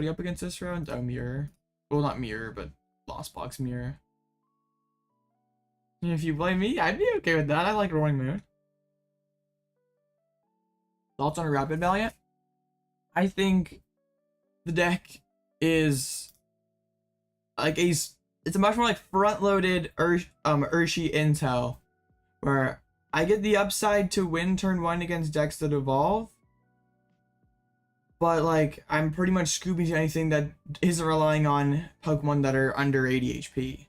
up against this round? Oh, Mirror. Well, not Mirror, but Lost Box Mirror. If you blame me, I'd be okay with that. I like Roaring Moon. Thoughts on a Rapid Valiant? I think the deck is like it's a much more like front-loaded Urshi intel, where I get the upside to win turn 1 against decks that evolve, but like I'm pretty much scooping to anything that isn't relying on Pokemon that are under 80 HP.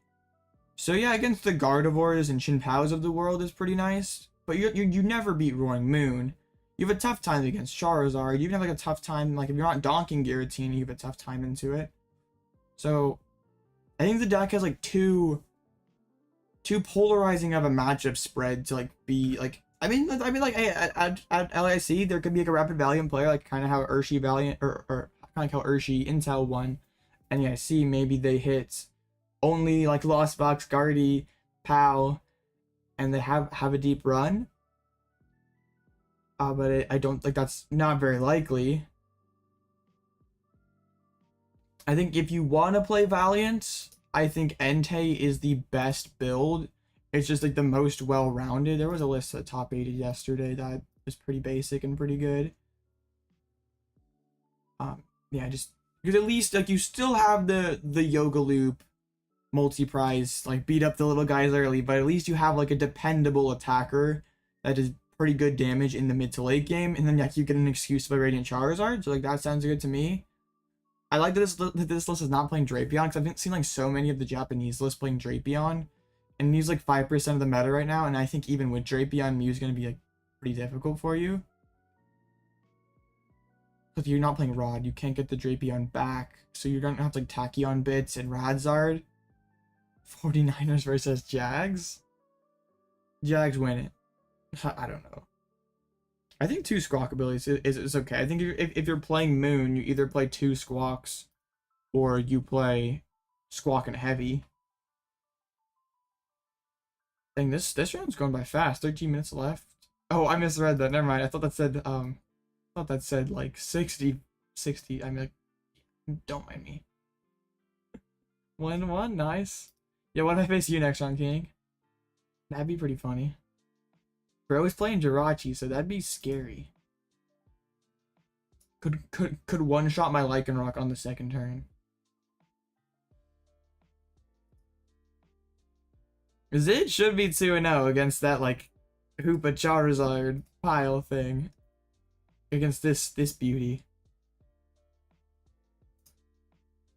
So yeah, against the Gardevoirs and Chinpows of the world is pretty nice, but you never beat Roaring Moon. You have a tough time against Charizard. You can have like a tough time, like if you're not donking Giratina, you have a tough time into it. So I think the deck has like too polarizing of a matchup spread to like be like I mean like at LIC there could be like a Rapid Valiant player, like kind of how Urshi Valiant or kind of like how Urshi Intel won NEIC. Maybe they hit only like Lost Box, Guardy, POW, and they have a deep run. But I don't think that's not very likely. I think if you want to play Valiant, I think Entei is the best build. It's just like the most well-rounded. There was a list of top 80 yesterday that was pretty basic and pretty good. Yeah, just because at least like you still have the Yoga Loop multi-prize, like beat up the little guys early, but at least you have like a dependable attacker that is pretty good damage in the mid to late game, and then like you get an excuse to play Radiant Charizard. So like that sounds good to me. I like that this list is not playing Drapion, because I've seen like so many of the Japanese lists playing Drapion, and he's like 5% of the meta right now, and I think even with Drapion, Mew's gonna be like pretty difficult for you. If you're not playing Rod, you can't get the Drapion back, so you're gonna have like Tachyon Bits and Radzard. 49ers versus Jags. Jags win it. I don't know. I think 2 Squawk abilities is okay. I think if you're playing Moon, you either play 2 Squawks or you play Squawk and Heavy. Dang, this round's going by fast. 13 minutes left. Oh, I misread that. Never mind. I thought that said like 60. I mean, like Don't mind me. 1-1, nice. Yeah, what if I face you next round, King? That'd be pretty funny. Bro is playing Jirachi, so that'd be scary. Could one-shot my Lycanroc on the second turn. Zid should be 2-0 against that, like, Hoopa Charizard pile thing. Against this beauty.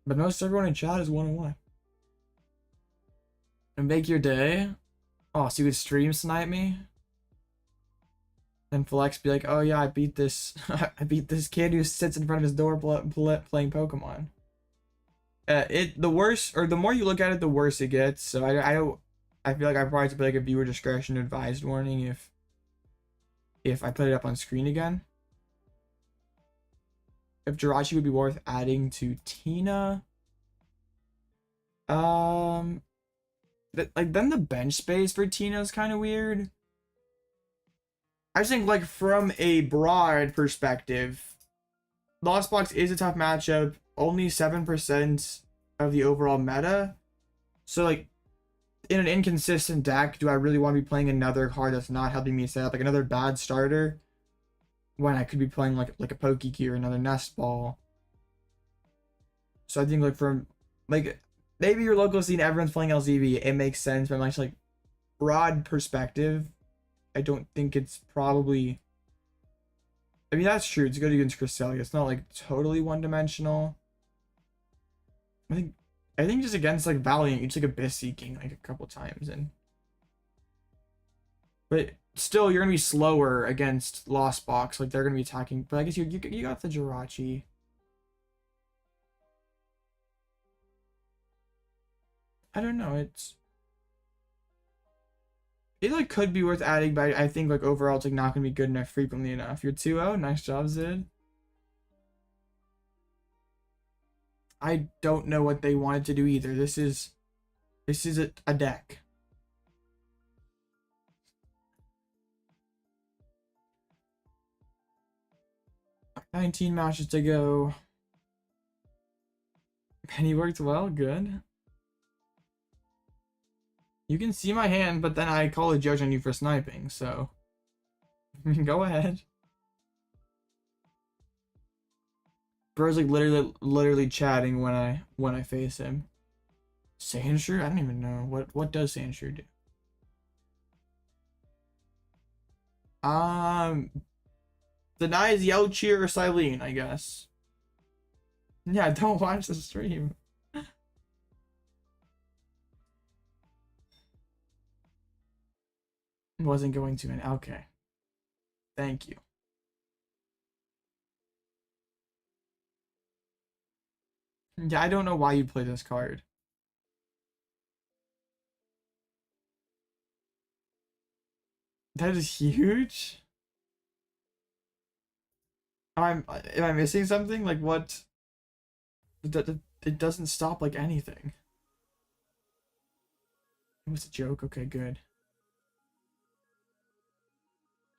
But most everyone in chat is 1-1. And make your day? Oh, so you would stream snipe me? Then Flex be like, oh yeah, I beat this I beat this kid who sits in front of his door playing Pokemon. The worse, or the more you look at it, the worse it gets. So I feel like I probably have to put like a viewer discretion advised warning if I put it up on screen again. If Jirachi would be worth adding to Tina. Then the bench space for Tina is kind of weird. I just think, like, from a broad perspective, Lost Box is a tough matchup. Only 7% of the overall meta. So, like, in an inconsistent deck, do I really want to be playing another card that's not helping me set up, like, another bad starter, when I could be playing, like a Pokégear or another Nest Ball? So I think, like, from, like, maybe your local scene, everyone's playing LZV, it makes sense, but like, broad perspective, I don't think it's probably... I mean, that's true. It's good against Cresselia. It's not, like, totally one-dimensional. I think just against, like, Valiant, it's like Abyss Seeking, like, a couple times. But still, you're going to be slower against Lost Box. Like, they're going to be attacking. But I guess you got the Jirachi. I don't know. It like could be worth adding, but I think like overall it's like not gonna be good enough frequently enough. You're 2-0, nice job, Zid. I don't know what they wanted to do either. This is a deck. $19 matches to go. Penny worked well, good. You can see my hand, but then I call a judge on you for sniping, so go ahead. Bro's like literally chatting when I face him. Sandshrew? I don't even know. What does Sandshrew do? Denies Yell Cheer or Silene, I guess. Yeah, don't watch the stream. Wasn't going to, and okay. Thank you. Yeah, I don't know why you play this card. That is huge. Am I missing something? Like what? It doesn't stop like anything. It was a joke. Okay, good.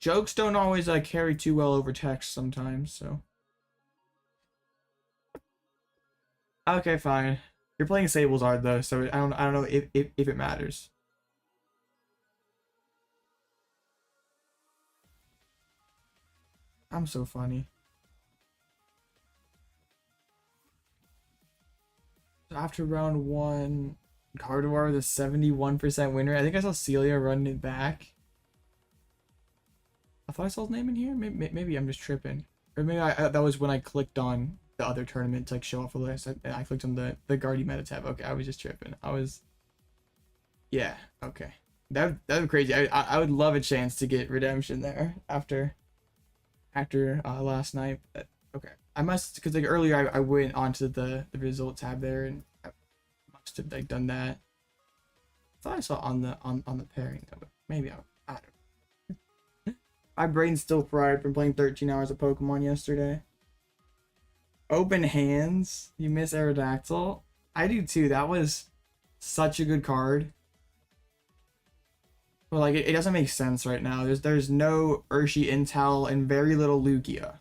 Jokes don't always carry too well over text sometimes, so. Okay, fine. You're playing Sablezard though, so I don't know if it matters. I'm so funny. After round 1, Gardevoir with a 71% winner. I think I saw Celia running it back. I thought I saw his name in here. Maybe I'm just tripping, or maybe that was when I clicked on the other tournament to like show off a list. I clicked on the Guardy meta tab. Okay, I was just tripping. Yeah. Okay, that would be crazy. I would love a chance to get redemption there after last night. Okay, I must, because like earlier I went onto the result tab there and I must have like done that. I thought I saw on the pairing though, but maybe I don't know. My brain's still fried from playing 13 hours of Pokemon yesterday. Open Hands. You miss Aerodactyl. I do too. That was such a good card. But like it doesn't make sense right now. There's no Urshi Intel and very little Lugia.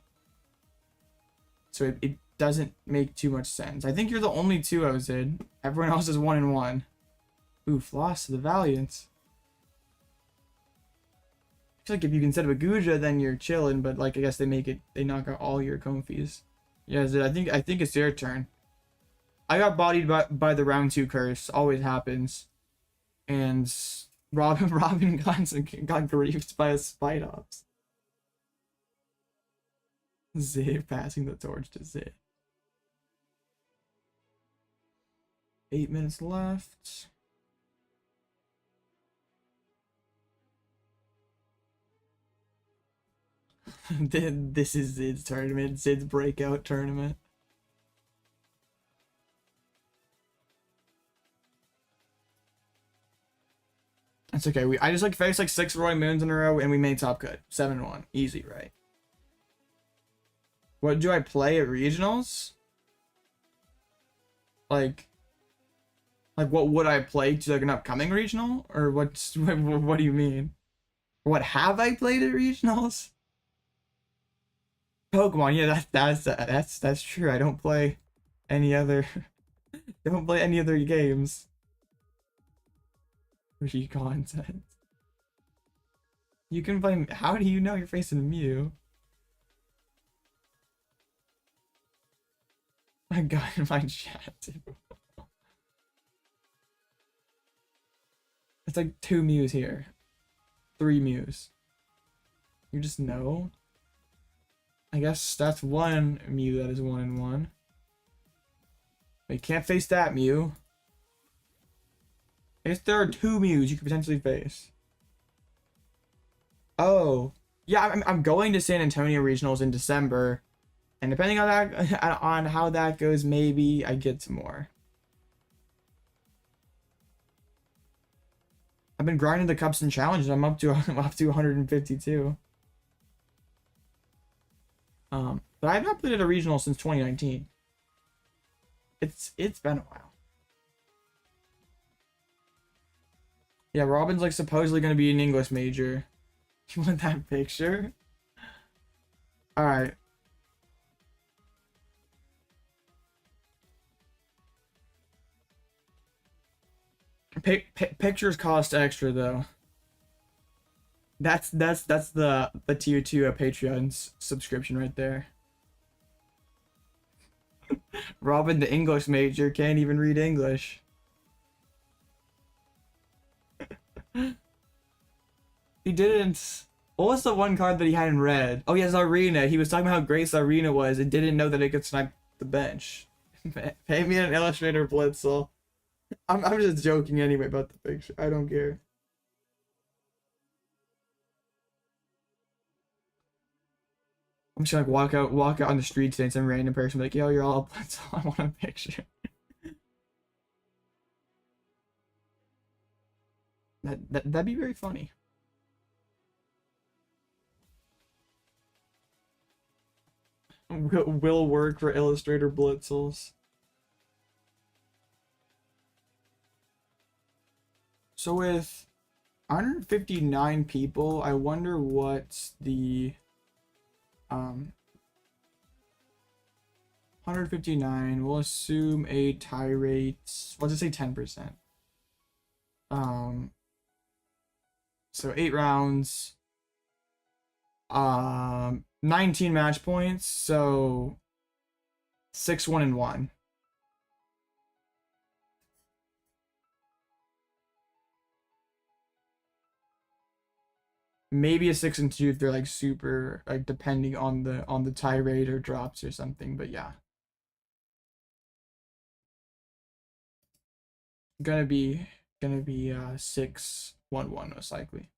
So it doesn't make too much sense. I think you're the only 2 Zid. Everyone else is 1-1. Oof, lost to the Valiants. I feel like if you can set up a Guja, then you're chilling, but like I guess they knock out all your Comfeys. Yeah, Zid, I think it's your turn. I got bodied by the round 2 curse. Always happens. And Robin got griefed by a Spidops. Zid passing the torch to Zid. 8 minutes left. This is Zid's tournament. Zid's breakout tournament. That's okay. I just like faced like 6 Roy Moons in a row and we made top cut. 7-1. Easy, right? What do I play at regionals? Like what would I play to like an upcoming regional? Or what do you mean? What have I played at regionals? Pokemon, yeah, that's true. I don't play any other games. Free content. You can play. How do you know you're facing Mew? I got in my chat too. It's like 2 Mews here. 3 Mews. You just know? I guess that's 1 Mew that is 1-1. But you can't face that Mew. I guess there are 2 Mews you could potentially face. Oh. Yeah, I'm going to San Antonio Regionals in December. And depending on that, on how that goes, maybe I get some more. I've been grinding the cups and challenges. I'm up to 152. But I've not played at a regional since 2019. It's been a while. Yeah, Robin's like supposedly gonna be an English major. You want that picture? All right. Pictures cost extra though. That's the tier 2 Patreon subscription right there. Robin, the English major, can't even read English. He didn't. What was the one card that he hadn't read? Oh yeah, Zarina. He was talking about how great Zarina was and didn't know that it could snipe the bench. Pay me an illustrator, Blitzle. I'm just joking anyway about the picture. I don't care. I'm just gonna walk out on the street today and some random person be like, yo, you're all Blitzle. I want a picture. That'd be very funny. Will work for illustrator Blitzles. So with 159 people, I wonder what the 159, we'll assume a tie rate, let's just say 10%. So 8 rounds, 19 match points, so 6-1-1. Maybe a 6-2 if they're like super, like depending on the tie rate or drops or something, but yeah. Gonna be 6-1-1 most likely.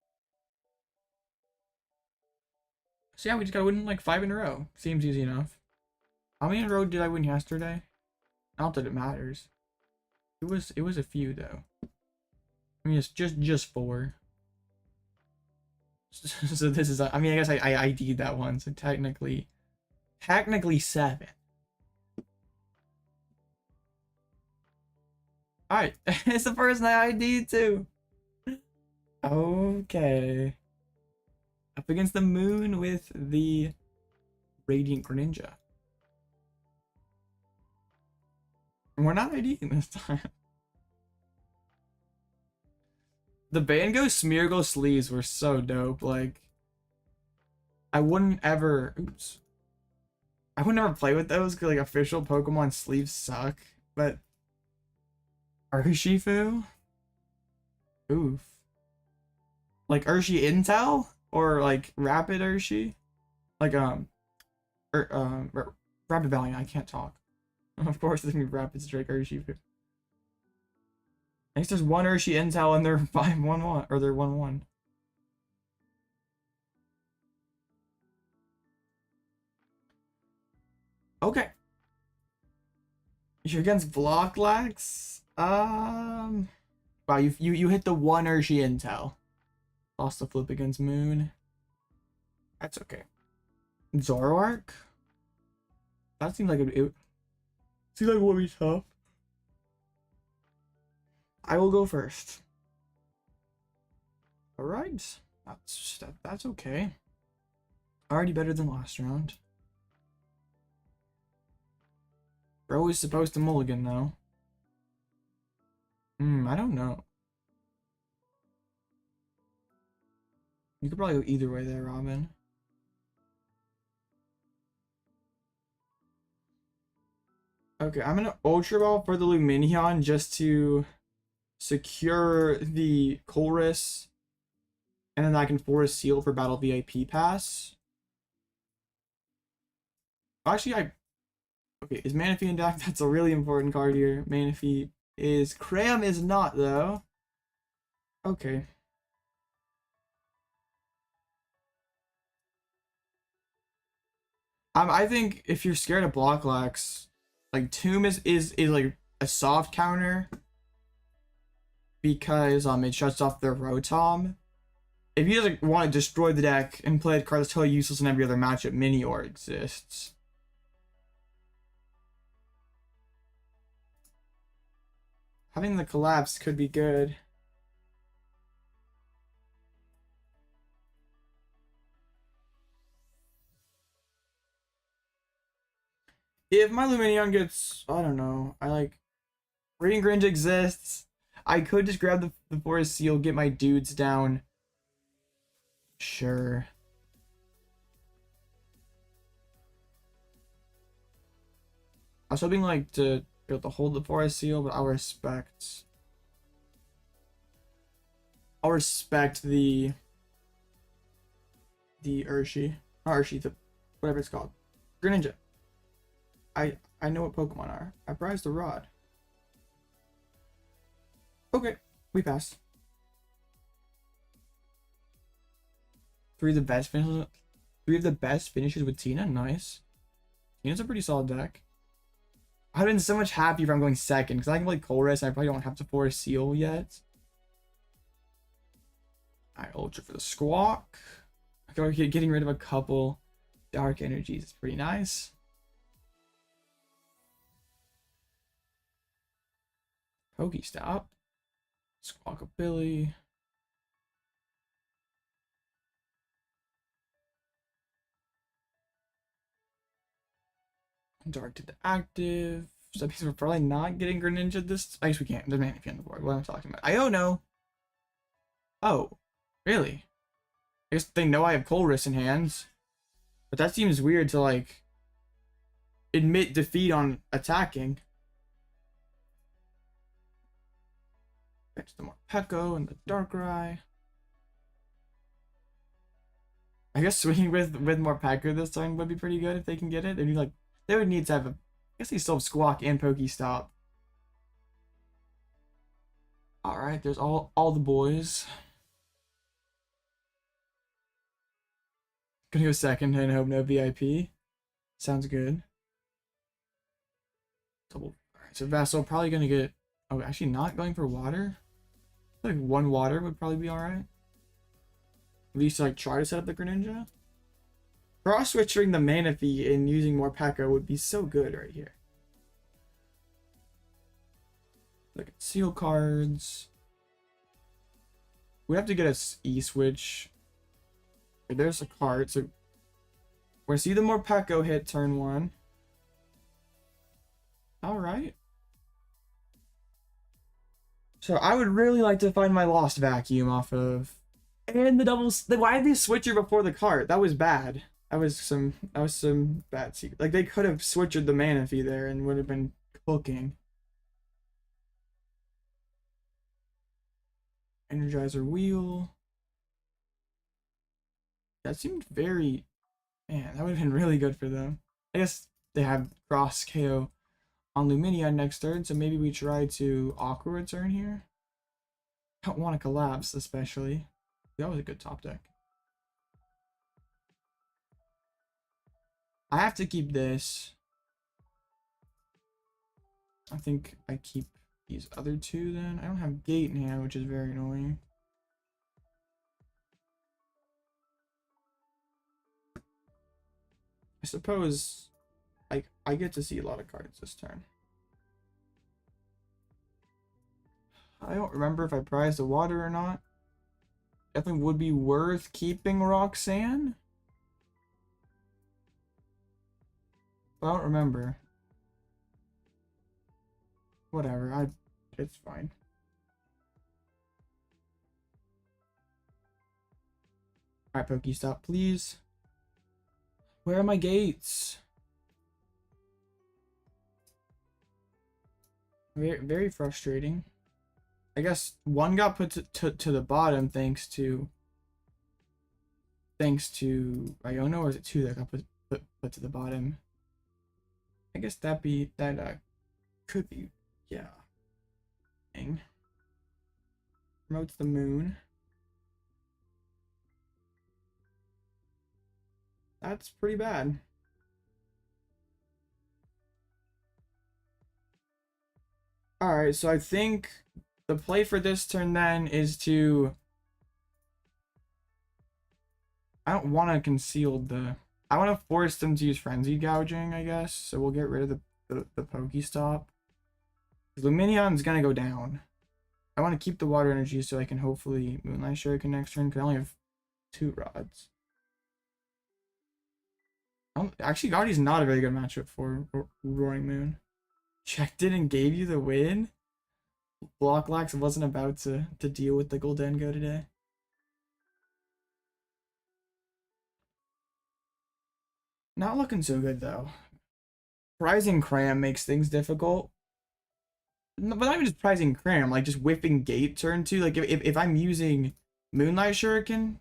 So yeah, we just gotta win like 5 in a row. Seems easy enough. How many in a row did I win yesterday? Not that it matters. It was a few though. I mean, it's just 4. So this is, I mean, I guess I ID'd that one, so technically 7. Alright, it's the person I ID'd too. Okay. Up against the moon with the Radiant Greninja. We're not IDing this time. The Bango Smeargle sleeves were so dope. Like, I wouldn't ever. Oops. I would never play with those because like official Pokemon sleeves suck. But Urshifu? Oof. Like Urshi Intel? Or like Rapid Urshi? Like Rapid Valiant, I can't talk. Of course it's gonna be Rapid Strike Urshifu. I guess there's one Urshi Intel and they're 5-1-1 or they're 1-1. Okay. You're against Blocklax? Wow, you hit the one Urshi Intel. Lost the flip against Moon. That's okay. Zoroark? That seems like it seems like it would be tough. I will go first. Alright. That's okay. Already better than last round. Bro is supposed to mulligan though. I don't know. You could probably go either way there, Robin. Okay, I'm gonna Ultra Ball for the Lumineon just to secure the Colress, and then I can force seal for Battle VIP Pass. Actually, okay, is Manaphy in deck? That's a really important card here. Manaphy is. Cram is not, though. Okay. I think if you're scared of Blocklax, like Tomb is like a soft counter because it shuts off their Rotom. If you just want to destroy the deck and play a card that's totally useless in every other matchup, Minior exists. Having the collapse could be good. If my Lumineon gets, I don't know, Radiant Greninja exists. I could just grab the Forest Seal, get my dudes down. Sure. I was hoping to be able to hold the Forest Seal, but I'll respect the Urshi. Not Urshi, whatever it's called. Greninja. I know what Pokemon are. I prize the rod. Okay, we pass. Three of the best finishes with Tina. Nice. Tina's a pretty solid deck. I've been so much happier if I'm going second because I can play Colress and I probably don't have to force seal yet. I Ultra for the Squawk. Okay, getting rid of a couple dark energies is pretty nice. Pokestop. Squawkabilly. Dark to the active. So we're probably not getting Greninja this. I guess we can't. There's Manaphy on the board. What am I talking about? I don't know. Oh, really? I guess they know I have Colress in hands. But that seems weird to admit defeat on attacking. Fetch the Morpeko and the Darkrai. I guess swinging with Morpeko this time would be pretty good if they can get it. They would need to have I guess they still have Squawk and Pokestop. Alright, there's all the boys. Gonna go second and hope no VIP. Sounds good. Alright, so Vassal probably gonna get. Oh, actually not going for water? I feel like one water would probably be alright. At least try to set up the Greninja. Cross switching the Manaphy and using Morpeko would be so good right here. Look at seal cards. We have to get a E-switch. There's a card. So we're see the Morpeko hit turn 1. Alright. So I would really like to find my Lost Vacuum off of, and the doubles. Why did they switcher before the cart? That was bad. That was some bad secret. Like, they could have switchered the Manaphy there and would have been cooking. Energizer wheel. That seemed very, man, that would have been really good for them. I guess they have cross KO on Lumineon next turn, so maybe we try to Aqua Return here. I don't want to collapse, especially. That was a good top deck. I have to keep this. I think I keep these other two then. I don't have Gate in hand, which is very annoying. I suppose I get to see a lot of cards this turn. I don't remember if I prized the water or not. Definitely would be worth keeping Roxanne. But I don't remember. Whatever, it's fine. Alright, Pokestop, please. Where are my gates? Very, very frustrating. I guess one got put to the bottom thanks to Iono, or is it two that got put to the bottom? I guess that could be, yeah. Dang. Promotes the moon. That's pretty bad. Alright, so I think the play for this turn then is to... I don't want to conceal the... I want to force them to use Frenzy Gouging, I guess. So we'll get rid of the Pokestop. Lumineon's gonna go down. I want to keep the water energy so I can hopefully Moonlight Shuriken next turn, because I only have 2 rods. Actually, Gaudi's not a very good matchup for Roaring Moon. Checked it and gave you the win? Blocklax wasn't about to deal with the Goldengo today. Not looking so good, though. Prizing Cram makes things difficult. No, but not even just prizing Cram, like just whipping Gate turn 2. Like, if I'm using Moonlight Shuriken,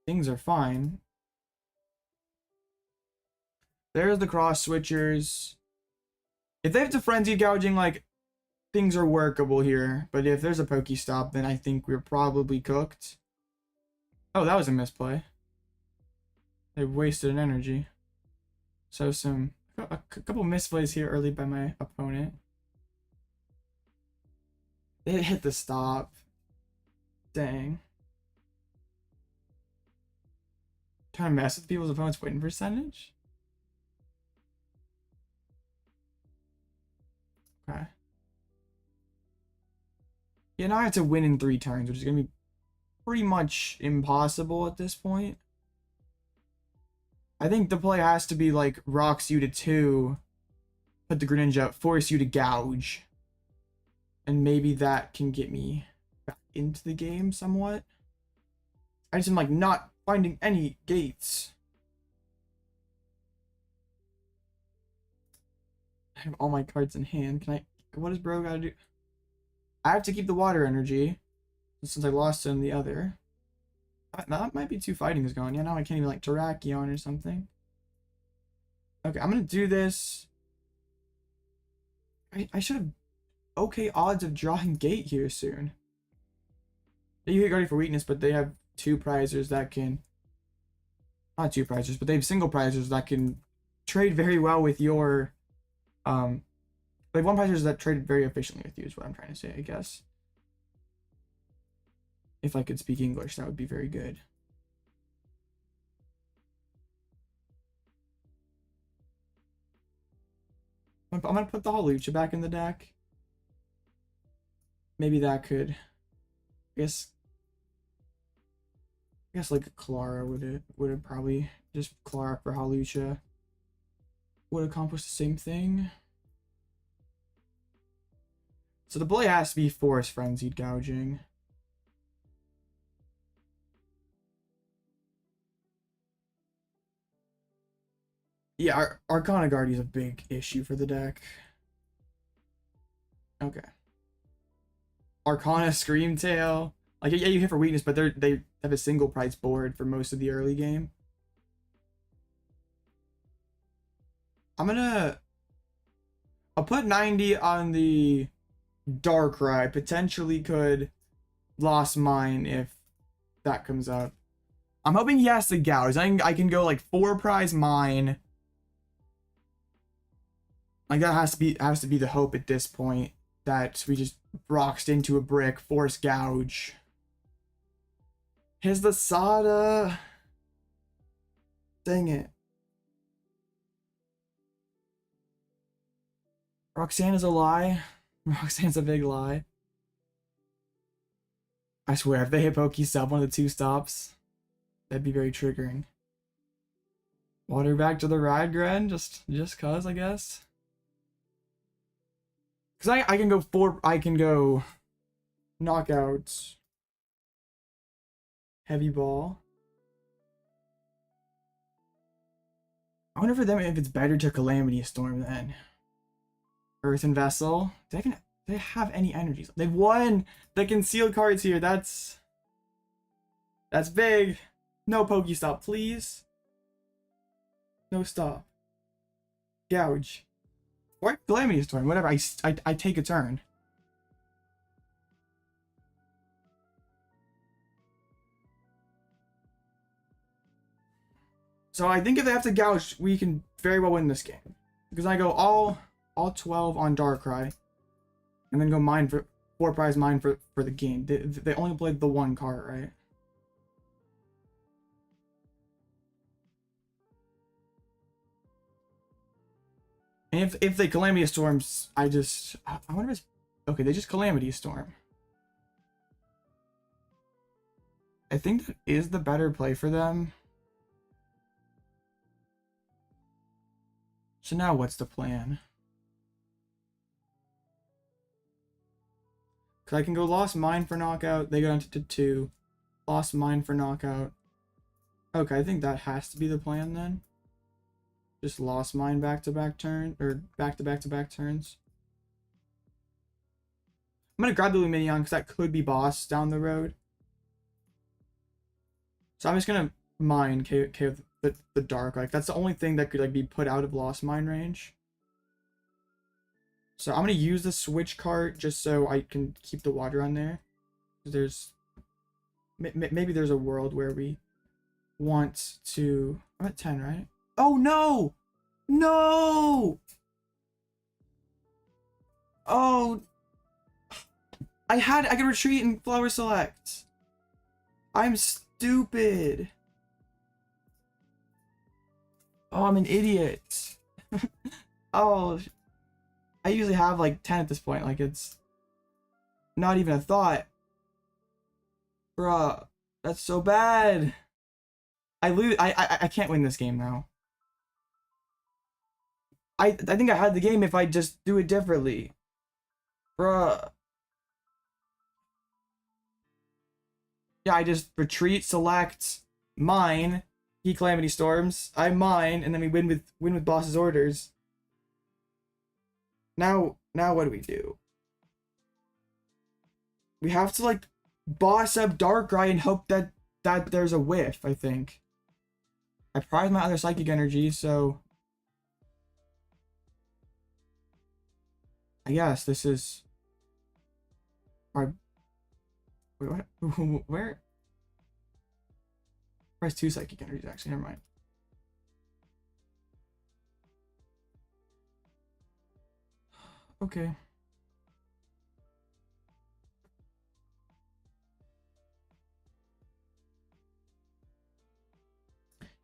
things are fine. There's the cross switchers. If they have to Frenzy Gouging, like, things are workable here. But if there's a Pokestop, then I think we're probably cooked. Oh, that was a misplay. They wasted an energy. So a couple misplays here early by my opponent. They hit the stop. Dang. Trying to mess with people's opponent's win percentage? Okay. Yeah, now I have to win in 3 turns, which is going to be pretty much impossible at this point. I think the play has to be like rocks you to 2, put the Greninja, force you to gouge. And maybe that can get me back into the game somewhat. I just am like not finding any gates. I have all my cards in hand. What does bro gotta do? I have to keep the water energy since I lost in the other. That might be 2 fightings gone. Yeah, now I can't even like Terrakion or something. Okay, I'm gonna do this. I should have okay odds of drawing Gate here soon. You hit Guardian for weakness, but they have 2 prizers that can... Not 2 prizers, but they have single prizers that can trade very well with your... They have 1 prizers that trade very efficiently with you is what I'm trying to say, I guess. If I could speak English, that would be very good. I'm gonna put the Hawlucha back in the deck. Maybe that could... I guess like a Klara would have probably just Klara for Hawlucha would accomplish the same thing. So the play has to be Forest Frenzied Gouging. Yeah, Arcana Guardian is a big issue for the deck. Okay. Arcana Screamtail. Like, yeah, you hit for weakness, but they have a single price board for most of the early game. I'll put 90 on the Darkrai. Potentially could Lost Mine if that comes up. I'm hoping he has to gouge. I can go like 4 prize mine. Like that has to be the hope at this point, that we just roxed into a brick, force gouge. Here's the Sada. Dang it. Roxanne is a lie. Roxanne's a big lie. I swear, if they hit Pokestop one of the 2 stops, that'd be very triggering. Water back to the Rad Gren, just cause, I guess. Cause I can go 4. I can go knockouts. Heavy Ball. I wonder for them if it's better to Calamity Storm then. Earthen Vessel. Do they have any energies? They've won the concealed cards here. That's big. No Pokestop, please. No stop. Gouge. Or Calamity Storm, whatever. I take a turn. So I think if they have to gouge, we can very well win this game. Because I go all 12 on Darkrai. And then go mine for 4 prize mine for the game. They only played the 1 card, right? And if they Calamity Storms, I wonder if it's... Okay, they just Calamity Storm. I think that is the better play for them. So now what's the plan? Because I can go Lost Mine for knockout. They go down to 2. Lost Mine for knockout. Okay, I think that has to be the plan then. Just Lost Mine back-to-back turn, or back-to-back-to-back turns. I'm gonna grab the Lumineon because that could be boss down the road. So I'm just gonna mine KO the Dark. Like that's the only thing that could like be put out of Lost Mine range. So I'm gonna use the Switch Cart just so I can keep the water on there. There's maybe there's a world where we want to. I'm at 10, right? Oh no! No! Oh, I could retreat and Flower Select. I'm stupid. Oh, I'm an idiot. Oh, I usually have like 10 at this point. Like it's not even a thought. Bruh, that's so bad. I lose. I can't win this game now. I think I had the game if I just do it differently. Bruh. Yeah, I just retreat, select, mine, he Calamity Storms, I mine, and then we win with boss's orders. Now what do? We have to like boss up Darkrai and hope that there's a whiff, I think. I prize my other psychic energy, so I guess this is our wait, what? Where? Prize 2 psychic energies actually, never mind. Okay.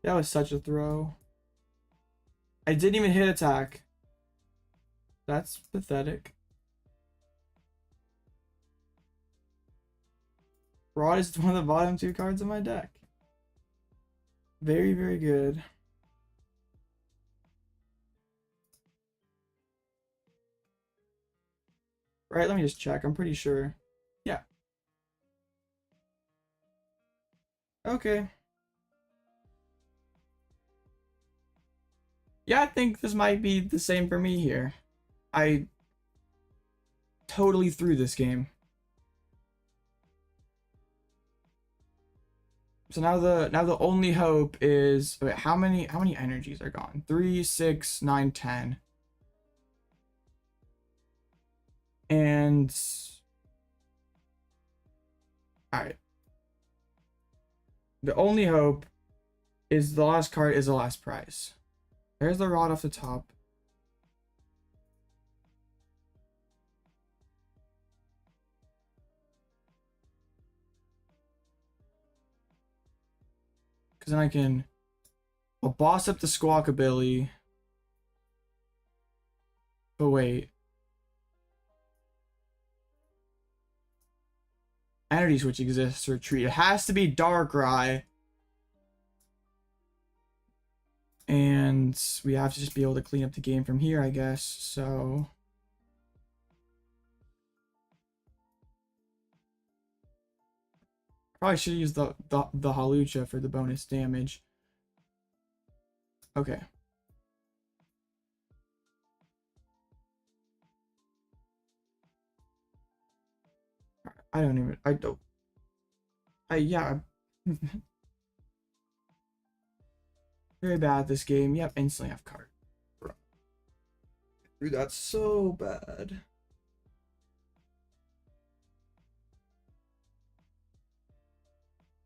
That was such a throw. I didn't even hit attack. That's pathetic. Rod is one of the bottom 2 cards of my deck. Very, very good. Right, let me just check. I'm pretty sure. Yeah. Okay. Yeah, I think this might be the same for me here. I totally threw this game. So now the only hope is, wait, how many energies are gone? 3, 6, 9, 10. And all right. The only hope is the last card is the last prize. There's the rod off the top. Because then I'll boss up the Squawkabilly. But wait. Energy Switch exists to retreat. It has to be Darkrai. And we have to just be able to clean up the game from here, I guess. So probably should use the Hawlucha for the bonus damage. Okay. Yeah. Very bad at this game. Yep, instantly have card. Bro. Dude, that's so bad.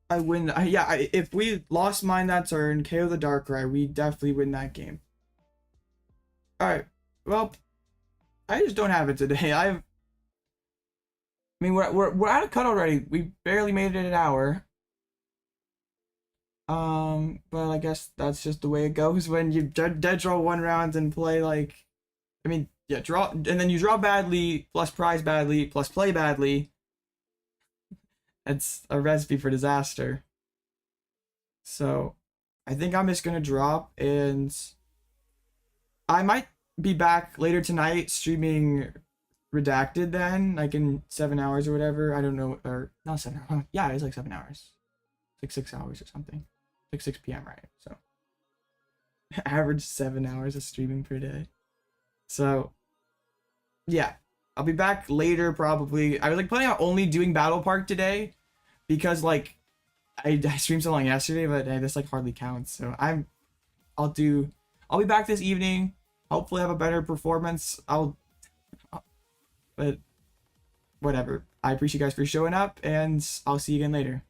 I win. If we lost mine that turn, KO the Darkrai, we definitely win that game. Alright. Well, I just don't have it today. I mean, we're at a cut already. We barely made it an hour. But I guess that's just the way it goes when you dead draw one round and play like, I mean, yeah, draw and then you draw badly, plus prize badly, plus play badly. It's a recipe for disaster. So, I think I'm just gonna drop, and I might be back later tonight streaming Redacted then, like in 7 hours or whatever. I don't know, or not 7 hours. Yeah, it's like 7 hours. It's like 6 hours or something. Like 6 p.m. right? So average 7 hours of streaming per day. So yeah, I'll be back later probably. I was like planning on only doing Battle Park today because like I streamed so long yesterday, but this like hardly counts. So I'll be back this evening. Hopefully have a better performance. But whatever. I appreciate you guys for showing up, and I'll see you again later.